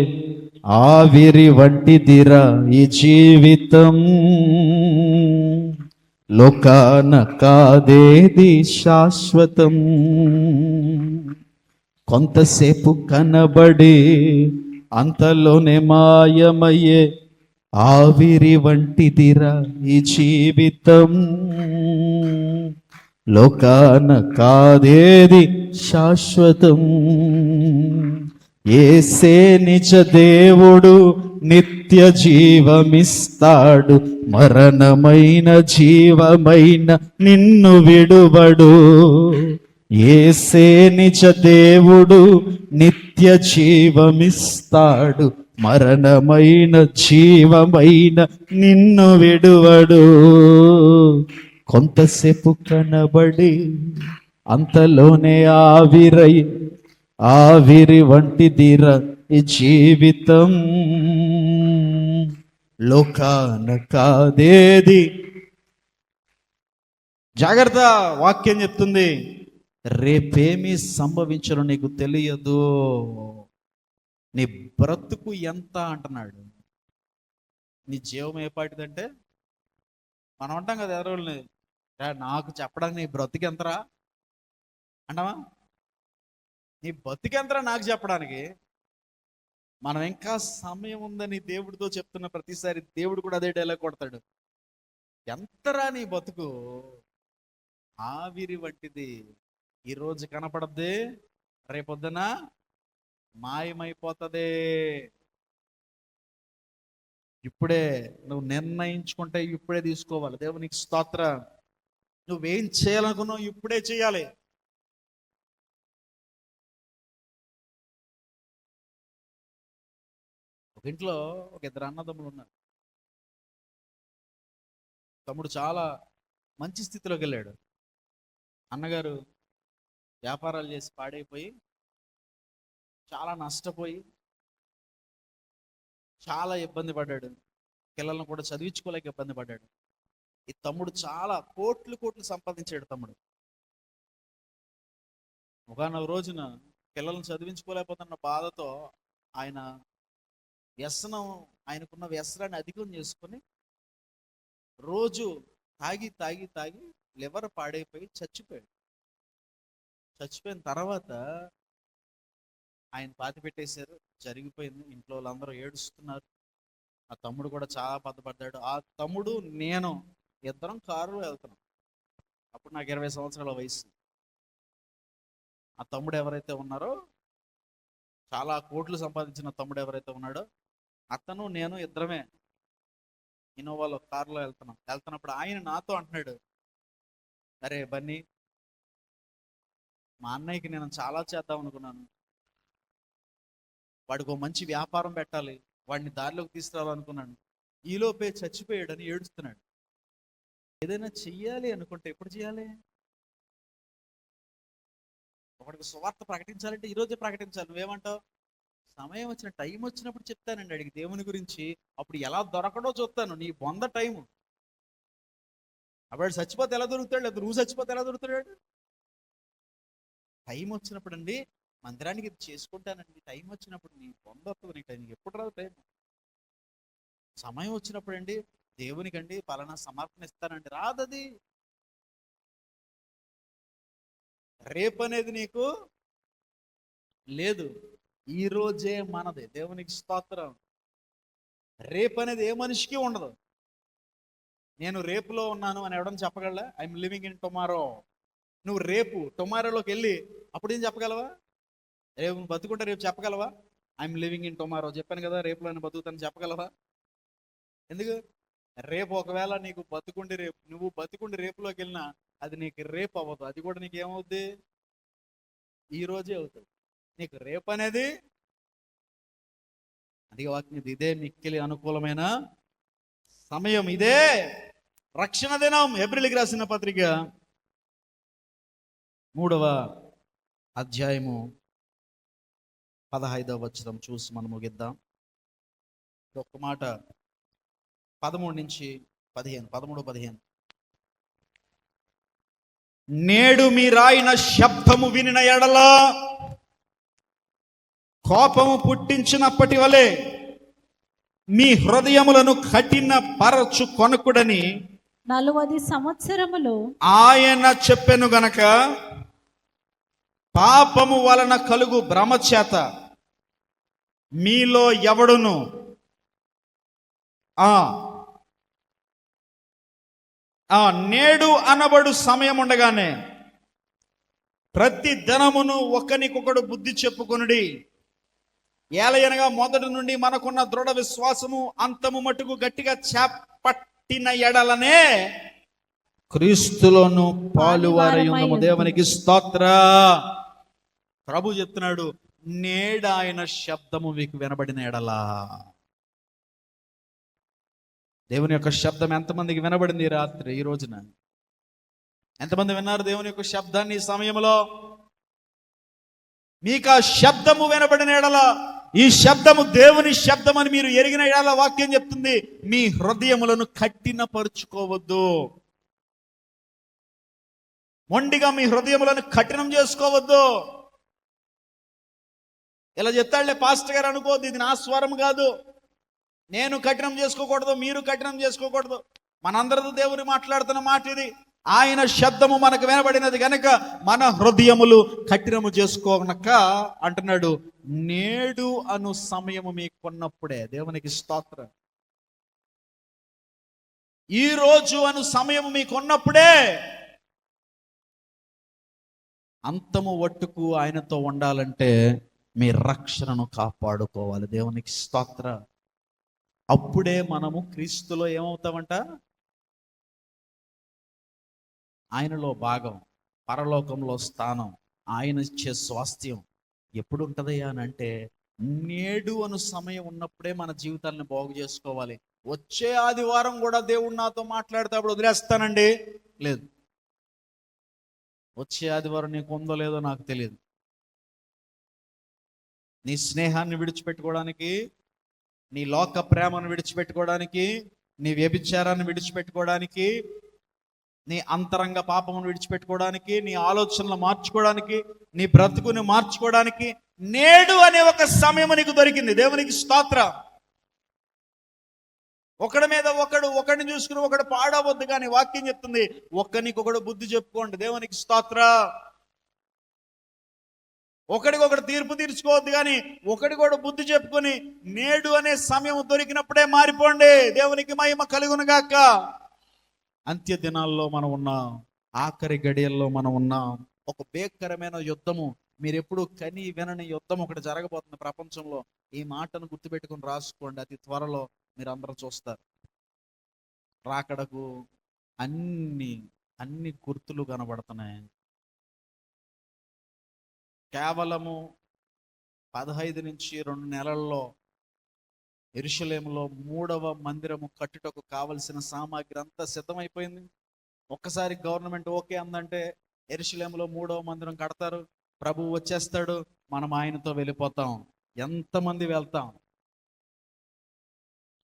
ఆవిరి వంటిదిరా ఈ జీవితం. లోకాన కాదేది శాశ్వతం. కొంతసేపు కనబడి అంతలోనే మాయమయ్యే ఆవిరి వంటిదిరా ఈ జీవితం. లోకాన కాదేది శాశ్వతం. యేసే నిజ దేవుడు, నిత్య జీవమిస్తాడు, మరణమైన జీవమైన నిన్ను విడువడు. యేసే నిజ దేవుడు, నిత్య జీవమిస్తాడు, మరణమైన జీవమైన నిన్ను విడువడు. కొంతసేపు కనబడి అంతలోనే ఆవిరి వంటిదిర ఈ జీవితం. లోకాన కాదేది. జాగ్రత్త, వాక్యం చెప్తుంది రేపేమి సంభవించను నీకు తెలియదు. నీ బ్రతుకు ఎంత అంటున్నాడు. నీ జీవం ఏ పాటిదంటే మనం అంటాం కదా ఎవరోళ్ళని, నాకు చెప్పడానికి నీ బ్రతుకు ఎంతరా అంటావా? నీ బతికెంతరా నాకు చెప్పడానికి? మనం ఇంకా సమయం ఉందని దేవుడితో చెప్తున్న ప్రతిసారి దేవుడు కూడా అదే డైలాగ్ కొడతాడు. ఎంతరా నీ బతుకు? ఆవిరి వంటిది, ఈరోజు కనపడద్ది, రేపొద్దున మాయమైపోతుంది. ఇప్పుడే నువ్వు నిర్ణయించుకుంటే ఇప్పుడే తీసుకోవాలి. దేవునికి స్తోత్రం. నువ్వేం చేయాలనుకున్నావు ఇప్పుడే చేయాలి. ఒక ఇంట్లో ఒక ఇద్దరు అన్నదమ్ములు ఉన్నారు. తమ్ముడు చాలా మంచి స్థితిలోకి వెళ్ళాడు. అన్నగారు వ్యాపారాలు చేసి పాడైపోయి చాలా నష్టపోయి చాలా ఇబ్బంది పడ్డాడు. పిల్లలను కూడా చదివించుకోలేక ఇబ్బంది పడ్డాడు. ఈ తమ్ముడు చాలా కోట్లు సంపాదించాడు. తమ్ముడు ఒకనొక రోజున పిల్లలను చదివించుకోలేకపోతున్న బాధతో ఆయన ఆయనకున్న వ్యసనాన్ని అధికం చేసుకుని రోజు తాగి లివర్ పాడైపోయి చచ్చిపోయాడు. చచ్చిపోయిన తర్వాత ఆయన పాతి పెట్టేశారు. జరిగిపోయింది. ఇంట్లో వాళ్ళందరూ ఏడుస్తున్నారు. ఆ తమ్ముడు కూడా చాలా బాధపడ్డాడు. ఆ తమ్ముడు నేను ఇద్దరం కారులో వెళ్తున్నాం. అప్పుడు నాకు 20 సంవత్సరాల వయసు. ఆ తమ్ముడు ఎవరైతే ఉన్నారో, చాలా కోట్లు సంపాదించిన తమ్ముడు ఎవరైతే ఉన్నాడో, అతను నేను ఇద్దరమే ఇన్నోవాలో కారులో వెళ్తున్నప్పుడు ఆయన నాతో అంటున్నాడు, అరే బన్నీ, మా అన్నయ్యకి నేను చాలా చేద్దాం అనుకున్నాను. వాడికి ఒక మంచి వ్యాపారం పెట్టాలి, వాడిని దారిలోకి తీసుకురావాలనుకున్నాను. ఈలోపే చచ్చిపోయాడని ఏడుస్తున్నాడు. ఏదైనా చెయ్యాలి అనుకుంటే ఎప్పుడు చేయాలి? ఒకటికి సువార్త ప్రకటించాలంటే ఈరోజే ప్రకటించాలి. నువ్వేమంటావు? సమయం వచ్చిన టైం వచ్చినప్పుడు చెప్తానండి అడిగి దేవుని గురించి. అప్పుడు ఎలా దొరకడో చూస్తాను. నీ బొంద టైము. అప్పుడు చచ్చిపోతే ఎలా దొరుకుతాడు? లేదా నువ్వు చచ్చిపోతే ఎలా దొరుకుతాడు? టైం వచ్చినప్పుడు అండి మందిరానికి ఇది చేసుకుంటానండి. టైం వచ్చినప్పుడు నీ బొంద వస్తుంది. నీకు టైం ఎప్పుడు రాదు టైం. సమయం వచ్చినప్పుడు అండి దేవునికండి పలానా సమర్పణ ఇస్తానండి. రాదది. రేపు అనేది నీకు లేదు. ఈ రోజే మనది. దేవునికి స్తోత్రం. రేపు అనేది ఏ మనిషికి ఉండదు. నేను రేపులో ఉన్నాను అని ఎవడని చెప్పగలరా? I'm living in tomorrow. నువ్వు రేపు టుమారోలోకి వెళ్ళి అప్పుడు ఏం చెప్పగలవా? రేపు బతుకుంటే రేపు చెప్పగలవా? ఐఎమ్ లివింగ్ ఇన్ టుమారో చెప్పాను కదా, రేపులో నేను బతుకుతాను చెప్పగలవా? ఎందుకు? రేపు ఒకవేళ నీకు బతుకుండి రేపు నువ్వు బతుకుండి రేపులోకి వెళ్ళినా అది నీకు రేపు అవ్వదు. అది కూడా నీకు ఏమవుద్ది? ఈ రోజే అవుతుంది. నీకు రేపు అనేది అది వాక్యం. ఇదే మిక్కిలి అనుకూలమైన సమయం. ఇదే రక్షణ దినం. ఏప్రిల్కి రాసిన పత్రిక 3వ అధ్యాయము 15వ వచనం చూసి మనం ముగిద్దాం. ఒక్క మాట 13 నుంచి 15, 13-15. నేడు మీరాయిన శబ్దము వినిన ఎడల కోపము పుట్టించినప్పటి వలె మీ హృదయములను కఠిన పరచు కొనకుడని 40 సంవత్సరములు ఆయన చెప్పెను గనక పాపము వలన కలుగు భ్రమ చేత మీలో ఎవడును నేడు అనబడు సమయం ఉండగానే ప్రతి దినమును ఒకనికొకడు బుద్ధి చెప్పుకొనుడి. ఏలయనగా మొదటి నుండి మనకున్న దృఢ విశ్వాసము అంతము మటుకు గట్టిగా చేపట్టిన ఎడలనే క్రీస్తులోను పాలువారై ఉన్నాము. దేవునికి స్తోత్ర. ప్రభు చెప్తున్నాడు, నేడు ఆయన శబ్దము మీకు వినబడిన ఎడలా. దేవుని యొక్క శబ్దం ఎంతమందికి వినబడింది రాత్రి, ఈ రోజున? ఎంతమంది విన్నారు దేవుని యొక్క శబ్దాన్ని? ఈ సమయంలో మీకు ఆ శబ్దము వినబడిన ఎడల, ఈ శబ్దము దేవుని శబ్దం అని మీరు ఎరిగిన ఎడల, వాక్యం చెప్తుంది, మీ హృదయములను కఠినపరుచుకోవద్దు. మొండిగా మీ హృదయములను కఠినం చేసుకోవద్దు. ఇలా చెప్తాడులే పాస్టర్ గారు అనుకోవద్దు, ఇది నా స్వరం కాదు, నేను కఠినం చేసుకోకూడదు, మీరు కఠినం చేసుకోకూడదు. మనందరితో దేవుని మాట్లాడుతున్న మాట ఇది. ఆయన శబ్దము మనకు వినబడినది కనుక మన హృదయములు కఠినము చేసుకోనక అంటున్నాడు, నేడు అను సమయము మీకున్నప్పుడే. దేవునికి స్తోత్రం. ఈ రోజు అను సమయము మీకున్నప్పుడే అంతము వట్టుకు ఆయనతో ఉండాలంటే మీ రక్షణను కాపాడుకోవాలి. దేవునికి స్తోత్ర. అప్పుడే మనము క్రీస్తులో ఏమవుతామంట? ఆయనలో భాగం, పరలోకంలో స్థానం, ఆయన ఇచ్చే స్వాస్థ్యం ఎప్పుడు ఉంటుందయ్యా అని అంటే, నేడు అను సమయం ఉన్నప్పుడే మన జీవితాలను బాగు చేసుకోవాలి. వచ్చే ఆదివారం కూడా దేవుడు నాతో మాట్లాడితే అప్పుడు వదిలేస్తానండి? లేదు. వచ్చే ఆదివారం నీకు ఉందో లేదో నాకు తెలియదు. నీ స్నేహాన్ని విడిచిపెట్టుకోవడానికి, నీ లోక ప్రేమను విడిచిపెట్టుకోవడానికి, నీ వ్యభిచారాన్ని విడిచిపెట్టుకోవడానికి, నీ అంతరంగ పాపమును విడిచిపెట్టుకోవడానికి, నీ ఆలోచనలు మార్చుకోవడానికి, నీ బ్రతుకుని మార్చుకోవడానికి నేడు అనే ఒక సమయం నీకు దొరికింది. దేవునికి స్తోత్ర. ఒకడి మీద ఒకడిని చూసుకుని ఒకడు పాడవద్దు, కానీ వాక్యం చెప్తుంది, ఒకరికొకడు బుద్ధి చెప్పుకోండి. దేవునికి స్తోత్ర. ఒకడికొకడు తీర్పు తీర్చుకోవద్దు, కానీ ఒకడికొకడు బుద్ధి చెప్పుకొని నేడు అనే సమయం దొరికినప్పుడే మారిపోండి. దేవునికి మహిమ కలుగును గాక. అంత్య దినాల్లో మనం ఉన్నాం, ఆఖరి గడియల్లో మనం ఉన్నాం. ఒక భీకరమైన యుద్ధము, మీరు ఎప్పుడు కని వినని యుద్ధం ఒకటి జరగబోతుంది ప్రపంచంలో. ఈ మాటను గుర్తుపెట్టుకుని రాసుకోండి. అతి త్వరలో మీరు అందరూ చూస్తారు. రాకడకు అన్ని గుర్తులు కనబడుతున్నాయి. కేవలము 15 నుంచి 2 నెలల్లో యెరూషలేములో 3వ మందిరము కట్టుటకు కావలసిన సామాగ్రి అంతా సిద్ధమైపోయింది. ఒక్కసారి గవర్నమెంట్ ఓకే అందంటే యెరూషలేములో 3వ మందిరం కడతారు, ప్రభువు వచ్చేస్తాడు, మనం ఆయనతో వెళ్ళిపోతాం. ఎంతమంది వెళ్తాం?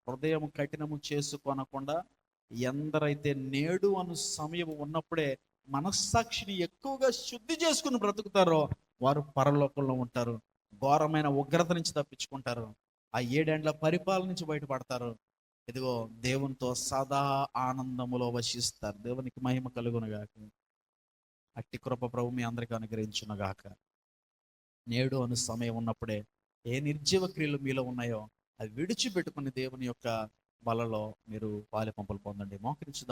హృదయం కఠినము చేసుకొనకుండా ఎందరైతే నేడు అను సమయం ఉన్నప్పుడే మనస్సాక్షిని ఎక్కువగా శుద్ధి చేసుకుని బ్రతుకుతారో వారు పరలోకంలో ఉంటారు. ఘోరమైన ఉగ్రత నుంచి తప్పించుకుంటారు. ఆ 7 ఏండ్ల పరిపాలన నుంచి బయటపడతారు. ఇదిగో దేవునితో సదా ఆనందములో వశిస్తారు. దేవునికి మహిమ కలుగునుగాక. అట్టి కృప ప్రభు మీ అందరికీ అనుగ్రహించునుగాక. నేడు అను సమయం ఉన్నప్పుడే ఏ నిర్జీవ క్రియలు మీలో ఉన్నాయో అవి విడిచిపెట్టుకుని దేవుని యొక్క బలలో మీరు పాలు పంపులు పొందండి. మోకరించుదాం.